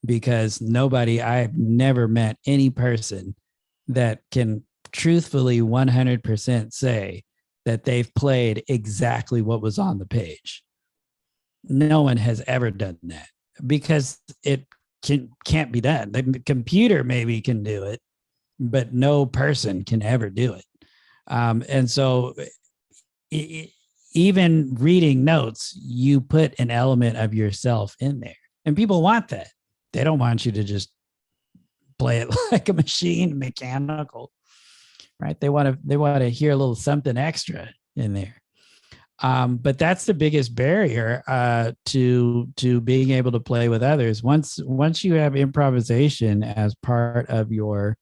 Because I've never met any person that can truthfully 100% say that they've played exactly what was on the page. No one has ever done that, because it can't be done. The computer maybe can do it, but no person can ever do it. And so even reading notes, you put an element of yourself in there, and people want that. They don't want you to just play it like a machine, mechanical, right? They want to hear a little something extra in there. But that's the biggest barrier to being able to play with others. Once you have improvisation as part of your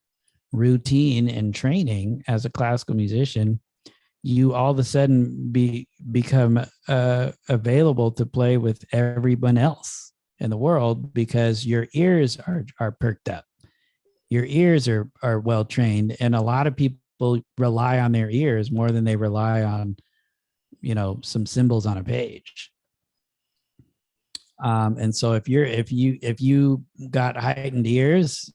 routine and training as a classical musician, you all of a sudden become available to play with everyone else in the world, because your ears are perked up. Your ears are well trained, and a lot of people rely on their ears more than they rely on some symbols on a page. And so if you got heightened ears,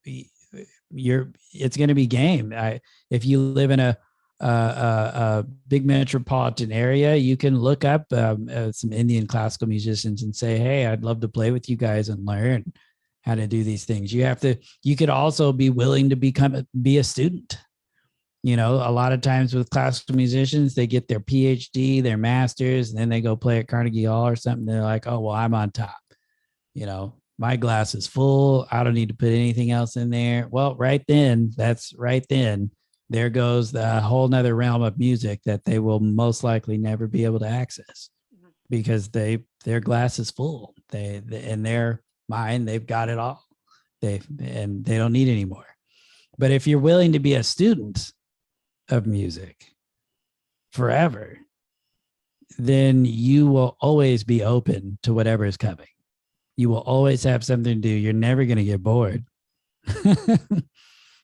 it's going to be game. If you live in a big metropolitan area, you can look up some Indian classical musicians and say, hey, I'd love to play with you guys and learn how to do these things. You could also be willing to be a student. A lot of times with classical musicians, they get their PhD, their master's, and then they go play at Carnegie Hall or something. They're like, oh, well, I'm on top. My glass is full. I don't need to put anything else in there. Well, right then, there goes the whole nother realm of music that they will most likely never be able to access, because their glass is full. They in their mind, they've got it all. They don't need any more. But if you're willing to be a student of music forever, then you will always be open to whatever is coming. You will always have something to do. You're never going to get bored.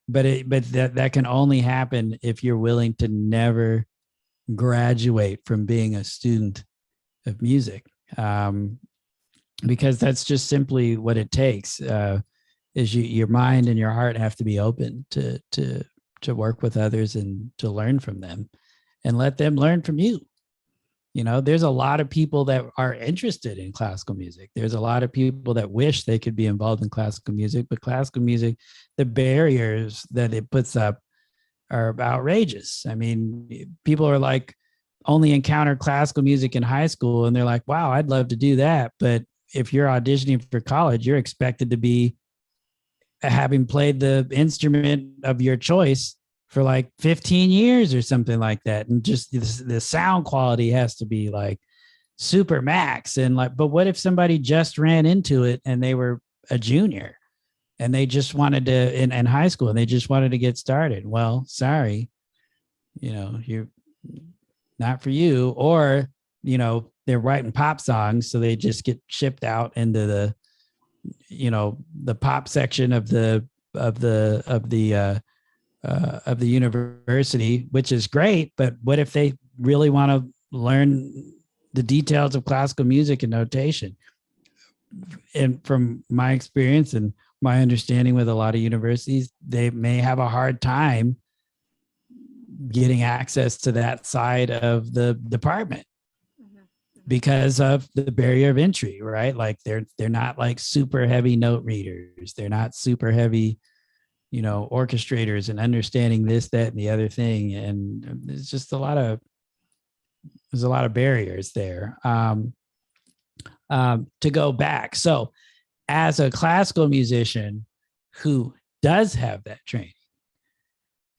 but that can only happen if you're willing to never graduate from being a student of music, because that's just simply what it takes. Is your mind and your heart have to be open to work with others and to learn from them, and let them learn from you. There's a lot of people that are interested in classical music. There's a lot of people that wish they could be involved in classical music, but classical music, the barriers that it puts up are outrageous. I mean, people are like, only encountered classical music in high school, and they're like, wow, I'd love to do that. But if you're auditioning for college, you're expected to be having played the instrument of your choice for like 15 years or something like that. And just the sound quality has to be like super max. And like, but what if somebody just ran into it and they were a junior and they just wanted to in high school and they just wanted to get started? Well, sorry, you're not for you. Or, they're writing pop songs, so they just get shipped out into the pop section of the university, which is great. But what if they really want to learn the details of classical music and notation? And from my experience and my understanding with a lot of universities, they may have a hard time getting access to that side of the department, because of the barrier of entry, right? Like they're not like super heavy note readers. They're not super heavy, orchestrators and understanding this, that, and the other thing. And there's just there's a lot of barriers there. To go back. So as a classical musician who does have that training,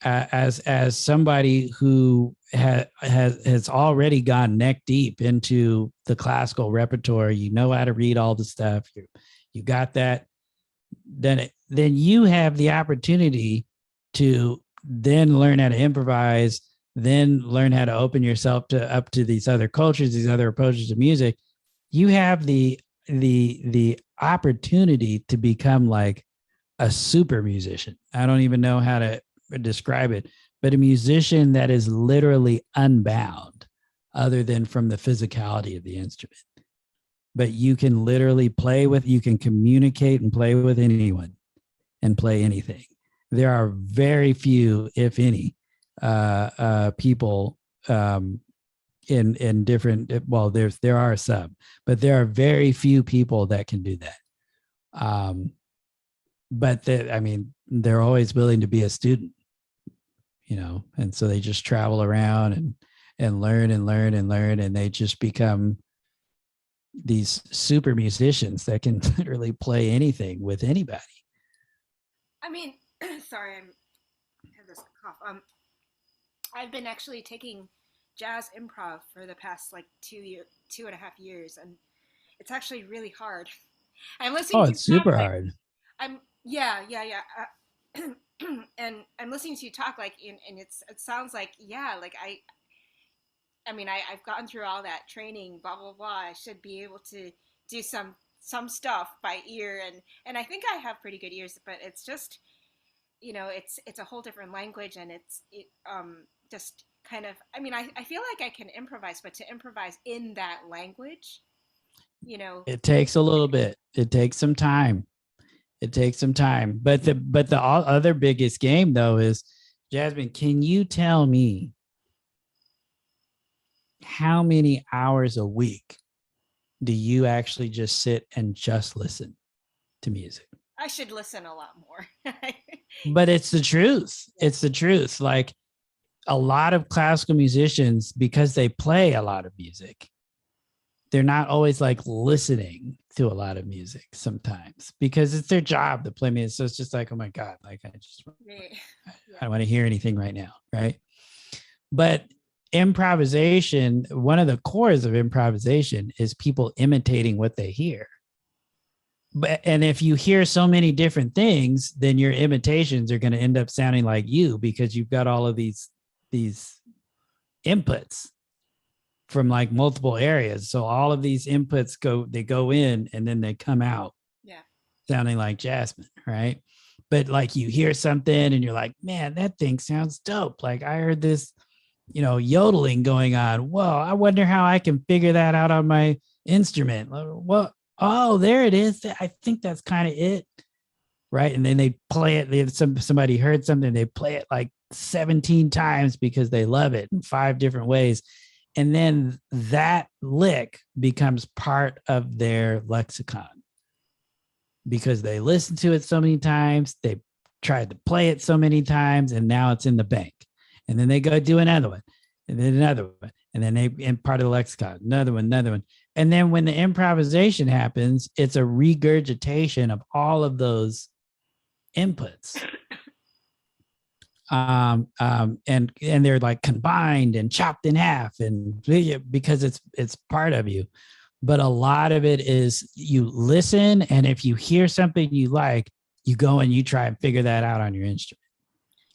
as somebody who has already gone neck deep into the classical repertoire, you know how to read all the stuff, you got that, then you have the opportunity to then learn how to improvise, then learn how to open yourself up to these other cultures, these other approaches to music. You have the opportunity to become like a super musician. I don't even know how to describe it, but a musician that is literally unbound other than from the physicality of the instrument. But you can literally you can communicate and play with anyone and play anything. There are very few, if any, people in different, well, there are some, but there are very few people that can do that. But they're always willing to be a student, and so they just travel around and learn and learn and learn, and they just become these super musicians that can literally play anything with anybody. I mean, sorry, I have this cough. I've been actually taking jazz improv for the past like 2.5 years, and it's actually really hard. I'm listening Oh, to it's you talk super like hard. I'm yeah. And I'm listening to you talk like and it sounds like like I've gotten through all that training, blah blah blah. I should be able to do some stuff by ear, and I think I have pretty good ears, but it's just it's a whole different language, and it just kind of I feel like I can improvise, but to improvise in that language, It takes a little bit. It takes some time. But the other biggest game though is, Jasmine, can you tell me how many hours a week do you actually just sit and just listen to music? I should listen a lot more. But it's the truth. It's the truth. Like a lot of classical musicians, because they play a lot of music, they're not always like listening to a lot of music sometimes because it's their job to play music. So it's just like, oh my God, like I don't want to hear anything right now. Right. But improvisation, one of the cores of improvisation is people imitating what they hear. And if you hear so many different things, then your imitations are going to end up sounding like you, because you've got all of these inputs from like multiple areas. So all of these inputs go in and then they come out sounding like Jasmine, right? But like you hear something and you're like, man, that thing sounds dope. Like I heard this, yodeling going on. Whoa, I wonder how I can figure that out on my instrument. Well, oh, there it is. I think that's kind of it. Right. And then they play it. Somebody heard something, they play it like 17 times because they love it in 5 different ways. And then that lick becomes part of their lexicon because they listened to it so many times, they tried to play it so many times, and now it's in the bank. And then they go do another one, and then another one, and then and part of the lexicon, another one. And then when the improvisation happens, it's a regurgitation of all of those inputs. And they're like combined and chopped in half, and because it's part of you. But a lot of it is you listen, and if you hear something you like, you go and you try and figure that out on your instrument.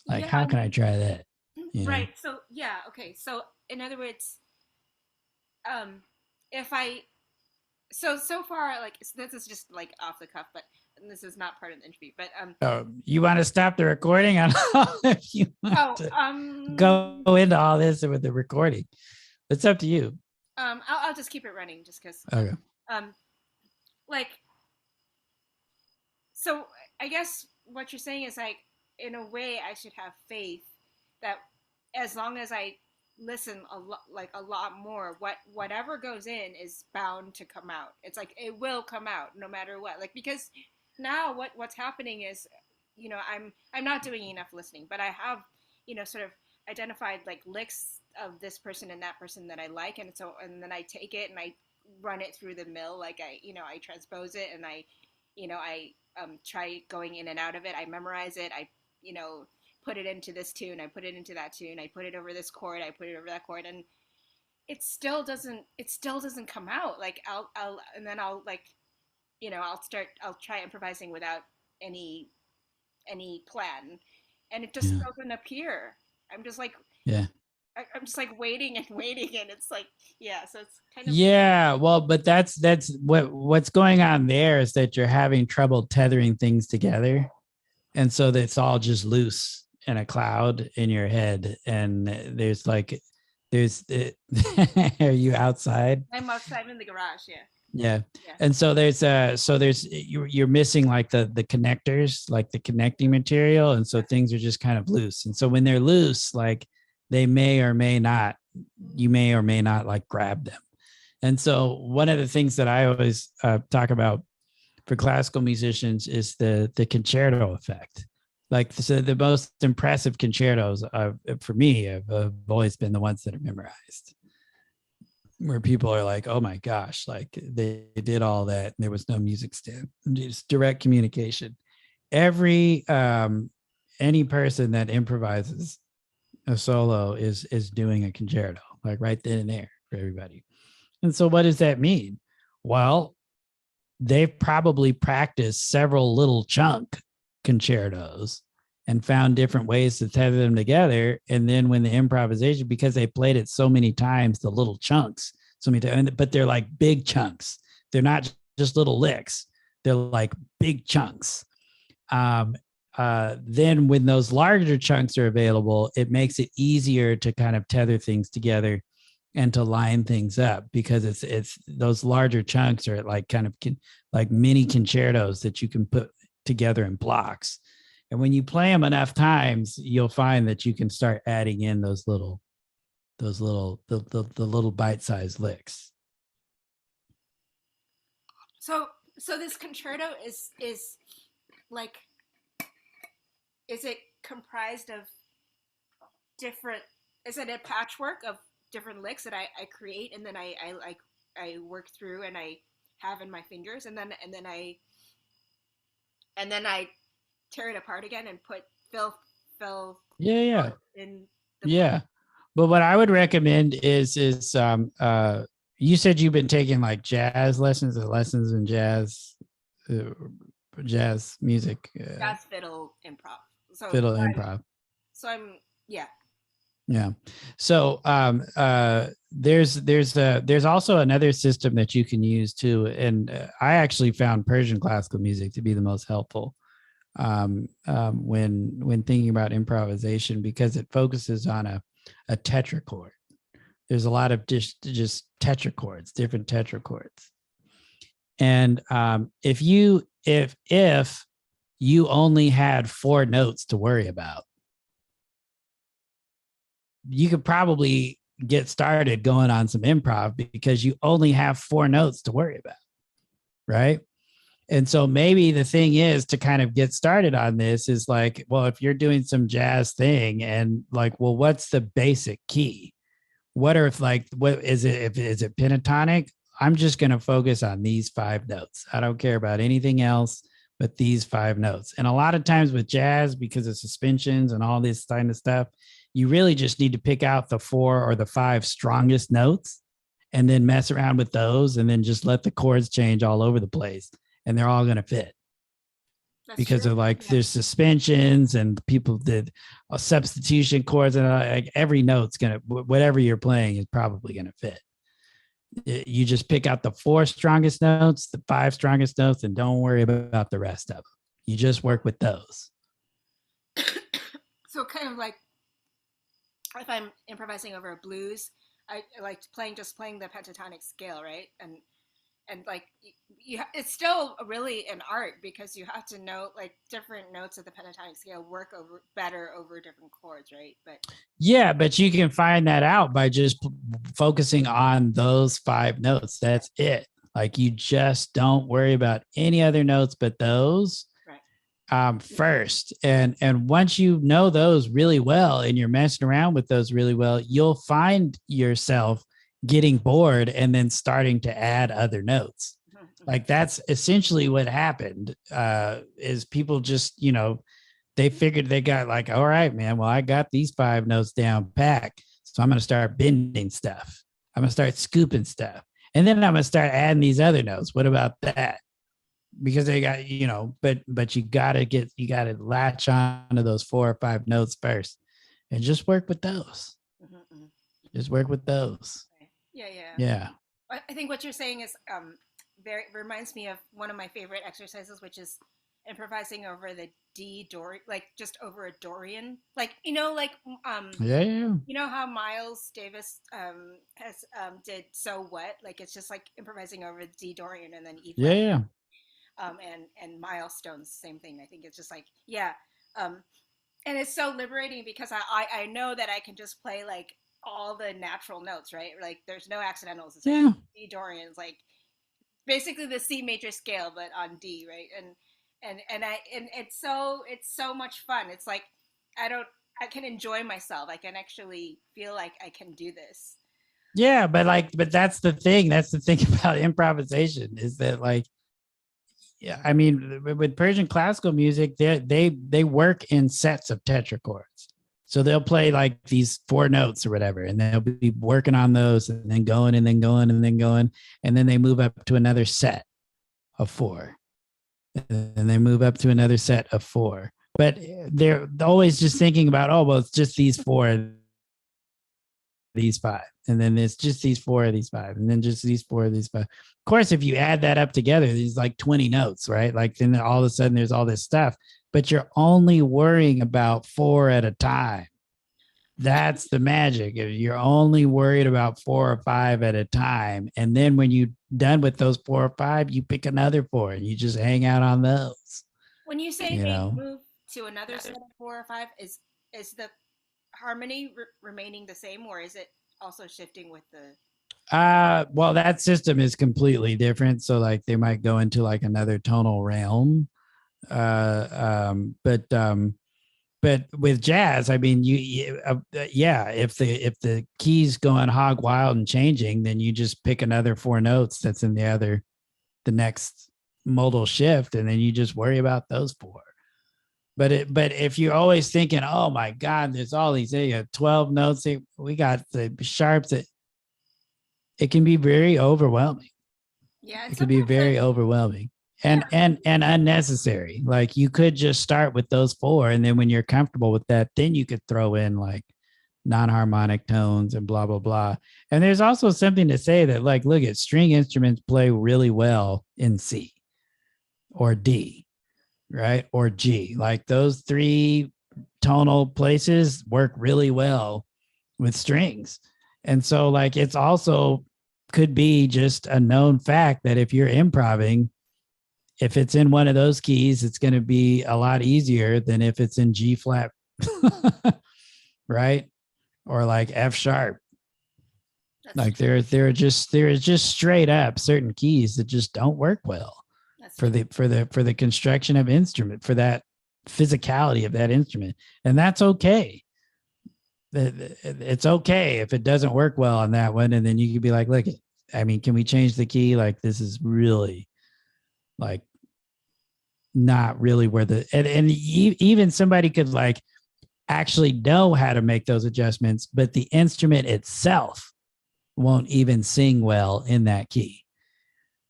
Like, how can I try that? Right. So okay. So in other words, if I so far, like, this is just like off the cuff, but this is not part of the interview, but you want to stop the recording? I don't know if you want to go into all this with the recording. It's up to you. I'll just keep it running just because Okay. Like, so I guess what you're saying is like, in a way I should have faith that as long as I listen a lot more, whatever goes in is bound to come out. It's like it will come out no matter what. Like, because now what's happening is, I'm not doing enough listening, but I have, sort of identified like licks of this person and that person that I like, and then I take it and I run it through the mill. Like, I transpose it, and I try going in and out of it. I memorize it. I you know put it into this tune, I put it into that tune, I put it over this chord, I put it over that chord, and it still doesn't come out. Like, and then I'll, like, I'll try improvising without any plan, and it just Yeah. doesn't appear. I'm just like, Yeah. I'm just like waiting and waiting, and it's like, yeah, so it's kind of. Yeah, well, but that's what's going on there is that you're having trouble tethering things together. And so it's all just loose in a cloud in your head. And there's are you outside? I'm outside in the garage. Yeah. Yeah. Yeah. And so you're missing like the connectors, like the connecting material. And so things are just kind of loose. And so when they're loose, like they may or may not, you may or may not like grab them. And so one of the things that I always talk about for classical musicians is the concerto effect. Like, so the most impressive concertos for me have always been the ones that are memorized, where people are like, oh my gosh, like they did all that and there was no music stand, just direct communication. Any person that improvises a solo is doing a concerto, like right then and there for everybody. And so what does that mean? Well, they've probably practiced several little chunk concertos and found different ways to tether them together. And then when the improvisation, because they played it so many times, the little chunks, so many times, but they're like big chunks. They're not just little licks. They're like big chunks. Then when those larger chunks are available, it makes it easier to kind of tether things together and to line things up, because it's those larger chunks are like kind of like mini concertos that you can put together in blocks. And when you play them enough times, you'll find that you can start adding in the little bite-sized licks. So this concerto is like, is it comprised of different, is it a patchwork of different licks that I create, and then I work through, and I have in my fingers, and then I tear it apart again and put fill Yeah. in the. Yeah. But what I would recommend is you said you've been taking like jazz lessons or lessons in uh, jazz music, Jazz fiddle improv. fiddle improv. So I'm, yeah. Yeah. So there's also another system that you can use too, and I actually found Persian classical music to be the most helpful when thinking about improvisation, because it focuses on a tetrachord. There's a lot of just tetrachords, different tetrachords, and if you only had 4 notes to worry about, you could probably get started going on some improv because you only have 4 notes to worry about, right? And so maybe the thing is to kind of get started on this is like, well, if you're doing some jazz thing and like, well, what's the basic key? What is it? Is it pentatonic? I'm just going to focus on these 5 notes. I don't care about anything else but these 5 notes. And a lot of times with jazz, because of suspensions and all this kind of stuff, you really just need to pick out the 4 or the 5 strongest notes and then mess around with those, and then just let the chords change all over the place, and they're all going to fit. That's because true. Of like, yeah, there's suspensions and people did substitution chords, and like every note's going to, whatever you're playing is probably going to fit. You just pick out the 4 strongest notes, the 5 strongest notes, and don't worry about the rest of them. You just work with those. So kind of like, if I'm improvising over a blues, I like playing the pentatonic scale, right? and like it's still really an art because you have to know like different notes of the pentatonic scale work over better over different chords, right? But yeah, but you can find that out by just focusing on those 5 notes. That's it. Like you just don't worry about any other notes but those first. And once you know those really well and you're messing around with those really well, you'll find yourself getting bored and then starting to add other notes. Like that's essentially what happened, is people just, they figured they got like, all right, man, well, I got these 5 notes down packed. So I'm going to start bending stuff. I'm going to start scooping stuff. And then I'm going to start adding these other notes. What about that? Because they got, but you got to latch on to those 4 or 5 notes first and just work with those. Just work with those. Yeah. I think what you're saying is very reminds me of one of my favorite exercises, which is improvising over the D Dorian, like just over a Dorian, like you know how Miles Davis has did So What, like it's just like improvising over D Dorian and then E flat. And milestones, same thing. I think it's just like and it's so liberating because I know that I can just play like all the natural notes, right? Like there's no accidentals. It's like D Dorian's like basically the C major scale, but on D, right? And it's so much fun. It's like I can enjoy myself. I can actually feel like I can do this. Yeah, but that's the thing. That's the thing about improvisation is that like, yeah, I mean, with Persian classical music, they work in sets of tetrachords. So they'll play like these 4 notes or whatever, and they'll be working on those and then going and then going and then going. And then they move up to another set of 4. And they move up to another set of 4. But they're always just thinking about, oh, well, it's just these 4, these 5. And then it's just these 4 of these 5. And then just these 4 of these 5. Of course, if you add that up together, there's like 20 notes, right? Like then all of a sudden there's all this stuff. But you're only worrying about 4 at a time. That's the magic. You're only worried about 4 or 5 at a time. And then when you're done with those 4 or 5, you pick another 4 and you just hang out on those. When you say they move to another set of 4 or 5, is the harmony remaining the same, or is it also shifting with the well, that system is completely different. So like they might go into like another tonal realm. But with jazz, I mean, if the keys going hog wild and changing, then you just pick another 4 notes that's in the next modal shift, and then you just worry about those 4. But if you're always thinking, oh my God, there's all these 12 notes, we got the sharps, it can be very overwhelming. Yeah, it can be very overwhelming. And unnecessary. Like you could just start with those 4, and then when you're comfortable with that, then you could throw in like non-harmonic tones and blah blah blah. And there's also something to say that like, look at string instruments play really well in C or D, right? Or G. Like those 3 tonal places work really well with strings. And so like it's also could be just a known fact that if you're improving, if it's in one of those keys, it's going to be a lot easier than if it's in G flat, right? Or like F sharp. Like there are just straight up certain keys that just don't work well for the construction of instrument, for that physicality of that instrument, and that's okay. It's okay if it doesn't work well on that one, and then you could be like, look, I mean, can we change the key? Like this is really like not really where and even somebody could like actually know how to make those adjustments, but the instrument itself won't even sing well in that key.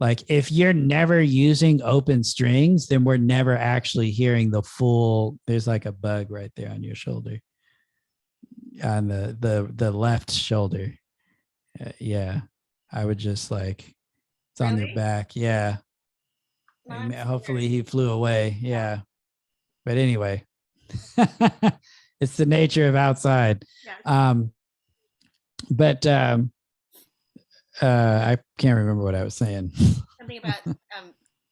Like if you're never using open strings, then we're never actually hearing the full, there's like a bug right there on your shoulder, on the left shoulder. Yeah. I would just like, it's really? On your back. Yeah. And hopefully he flew away. Yeah. But anyway, it's the nature of outside. Yeah. I can't remember what I was saying. something about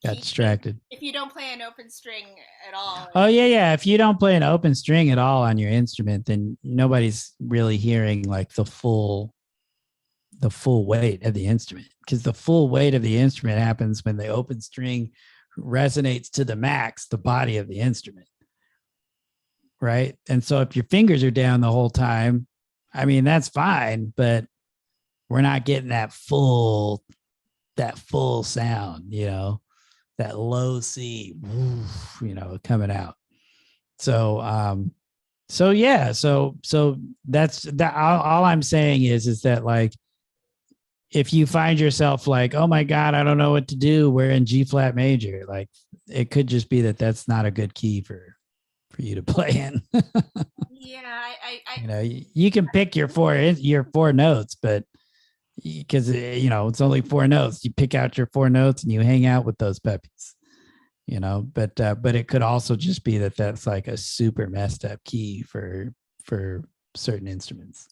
Got key distracted. if you don't play an open string at all. Oh yeah. If you don't play an open string at all on your instrument, then nobody's really hearing like the full weight of the instrument, because the full weight of the instrument happens when the open string resonates to the max the body of the instrument, right? And so if your fingers are down the whole time, I mean, that's fine, but we're not getting that full sound, that low C, coming out. So yeah, so that's that. All I'm saying is that, like, if you find yourself like, oh my God, I don't know what to do, we're in G flat major, like, it could just be that that's not a good key for you to play in. Yeah, you can pick your four notes, but because it's only four notes, you pick out your four notes and you hang out with those puppies, but it could also just be that that's like a super messed up key for certain instruments.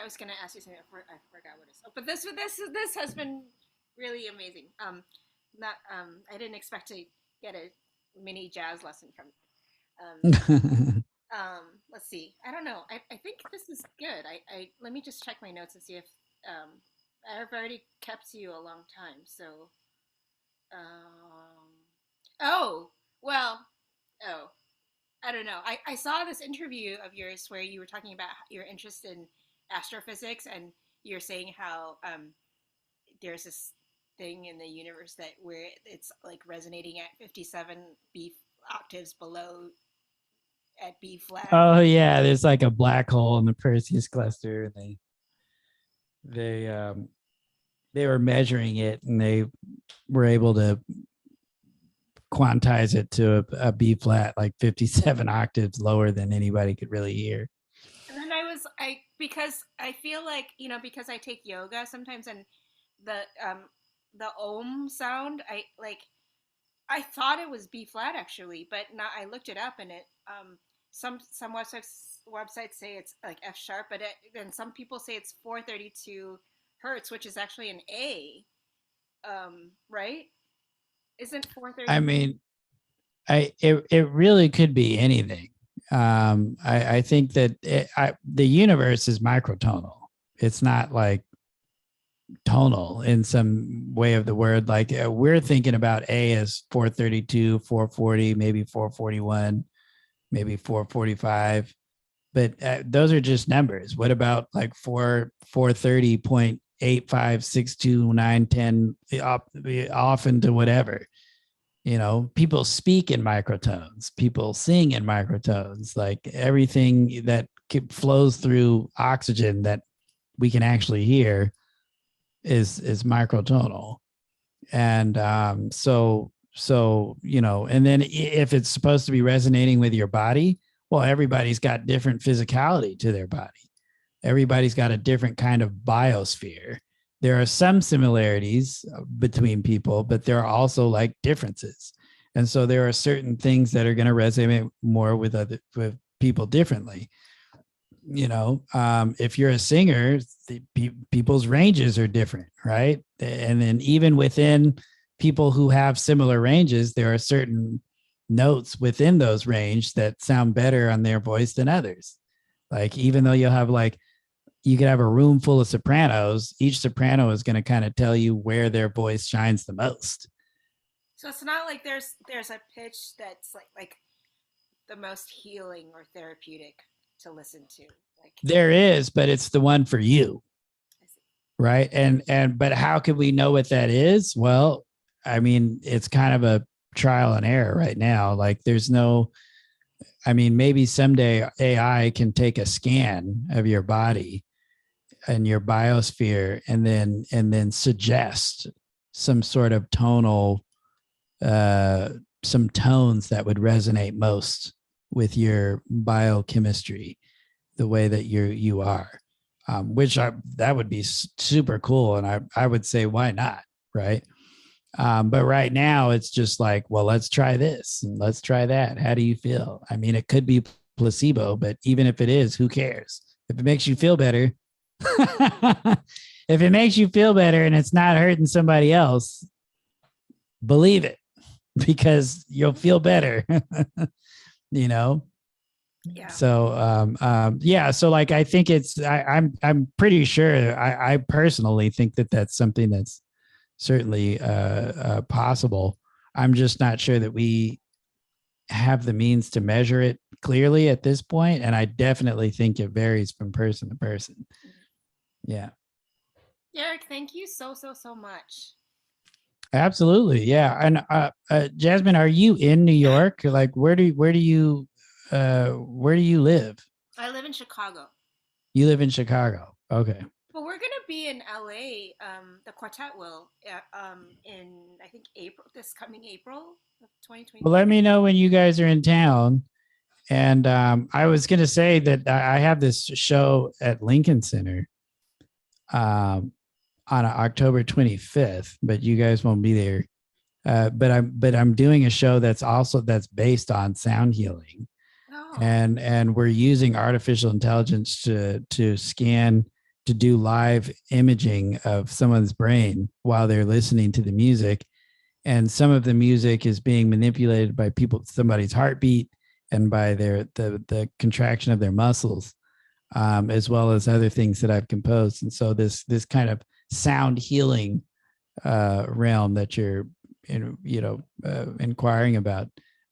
I was gonna ask you something. I forgot what it is. But this has been really amazing. Not I didn't expect to get a mini jazz lesson from. Let's see. I don't know. I think this is good. I let me just check my notes and see if I've already kept you a long time. So, oh well, oh I don't know. I saw this interview of yours where you were talking about your interest in astrophysics, and you're saying how there's this thing in the universe that where it's like resonating at 57 B octaves below at B flat. Oh yeah, there's like a black hole in the Perseus cluster, and they were measuring it, and they were able to quantize it to a B flat, like 57 octaves lower than anybody could really hear. And then because I feel like, because I take yoga sometimes, and the om sound, I thought it was B flat actually, but now I looked it up, and it some websites say it's like F sharp, but then some people say it's 432 hertz, which is actually an A, right? Isn't 432? I mean, it really could be anything. I think that the universe is microtonal. It's not like tonal in some way of the word. Like, we're thinking about A as 432, 440, maybe 441, maybe 445, but those are just numbers. What about like 430.85629110 off into whatever? People speak in microtones, people sing in microtones, like everything that flows through oxygen that we can actually hear is microtonal. And so and then if it's supposed to be resonating with your body, well, everybody's got different physicality to their body. Everybody's got a different kind of biosphere. There are some similarities between people, but there are also like differences. And so there are certain things that are going to resonate more with people differently. If you're a singer, people's ranges are different, right? And then even within people who have similar ranges, there are certain notes within those range that sound better on their voice than others. Like, even though you could have a room full of sopranos, each soprano is going to kind of tell you where their voice shines the most. So it's not like there's a pitch that's like the most healing or therapeutic to listen to. Like, there is, but it's the one for you. Right. But how can we know what that is? Well, I mean, it's kind of a trial and error right now. Like, maybe someday AI can take a scan of your body and your biosphere and then suggest some sort of tonal, some tones that would resonate most with your biochemistry, the way that you are, that would be super cool. And I would say, why not? Right. But right now it's just like, well, let's try this and let's try that. How do you feel? I mean, it could be placebo, but even if it is, who cares? If it makes you feel better, If it makes you feel better and it's not hurting somebody else, believe it, because you'll feel better. You know. Yeah. So yeah, so like I think I'm pretty sure, I personally think that that's something that's certainly possible. I'm just not sure that we have the means to measure it clearly at this point, and I definitely think it varies from person to person. Yeah. Derrick, thank you so much. Absolutely. Yeah. And Jasmine, are you in New York? Like where do you live? I live in Chicago. You live in Chicago. Okay. Well, we're gonna be in LA. The quartet will in I think April, this coming April of Well, 2023. let me know when you guys are in town. And I was going to say that I have this show at Lincoln Center on October 25th, but you guys won't be there. But I'm doing a show that's based on sound healing, Oh, and we're using artificial intelligence to scan, to do live imaging of someone's brain while they're listening to the music, and some of the music is being manipulated by somebody's heartbeat and by the contraction of their muscles, as well as other things that I've composed. And so this kind of sound healing realm that you're inquiring about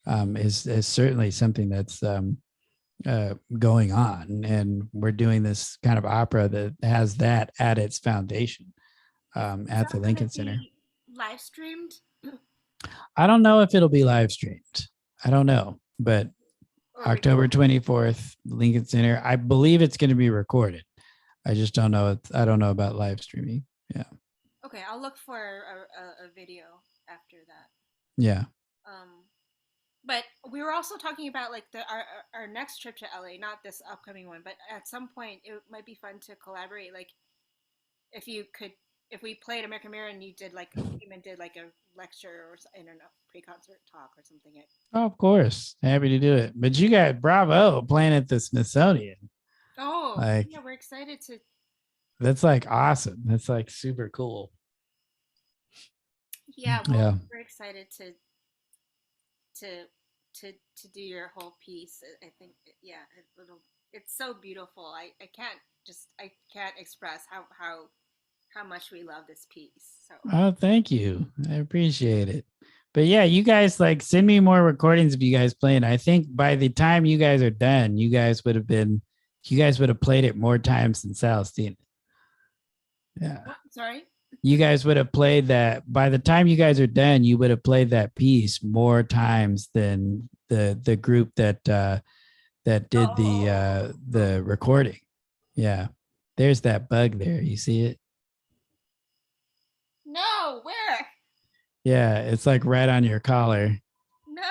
is certainly something that's going on, and we're doing this kind of opera that has that at its foundation is at the that gonna Lincoln Center. be live streamed? I don't know if it'll be live streamed. I don't know, but Or October 24th, Lincoln Center. I believe it's going to be recorded. I just don't know. I don't know about live streaming. Yeah. okay, I'll look for a video after that. Yeah. Um, but we were also talking about like our next trip to LA, not this upcoming one, but at some point it might be fun to collaborate. Like if you could, if we played American Mirror and you did like came and did like a lecture or I don't know, pre-concert talk or something. Oh, of course. Happy to do it. But you got Bravo playing at the Smithsonian. Oh Like, yeah, we're excited to. that's like awesome. That's like super cool. Yeah, well, Yeah. we're excited to to do your whole piece. I think yeah, it's so beautiful. I can't express how much we love this piece. So Oh, thank you. I appreciate it. But yeah, you guys like send me more recordings of you guys playing. I think by the time you guys are done, you guys would have played it more times than Celestine. Yeah. sorry. You guys would have played that by the time you guys are done, you would have played that piece more times than the group that did the recording. Yeah. There's that bug there. You see it? No, where? Yeah, it's like right on your collar. No.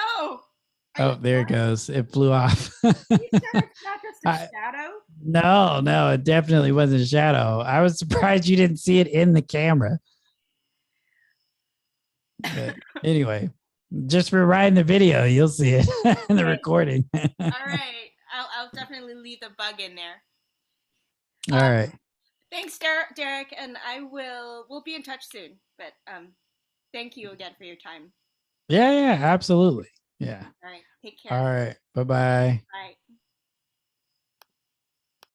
Are you Oh, there it sure? goes. It flew off. You sure it's not just a shadow? No, it definitely wasn't a shadow. I was surprised you didn't see it in the camera. But anyway, just for riding the video, you'll see it in the Okay. recording. All All right. I'll definitely leave the bug in there. right. Thanks, Derrick, and we'll be in touch soon. But thank you again for your time. Yeah, absolutely. Yeah. All right. Take All care. right. Bye-bye. Bye.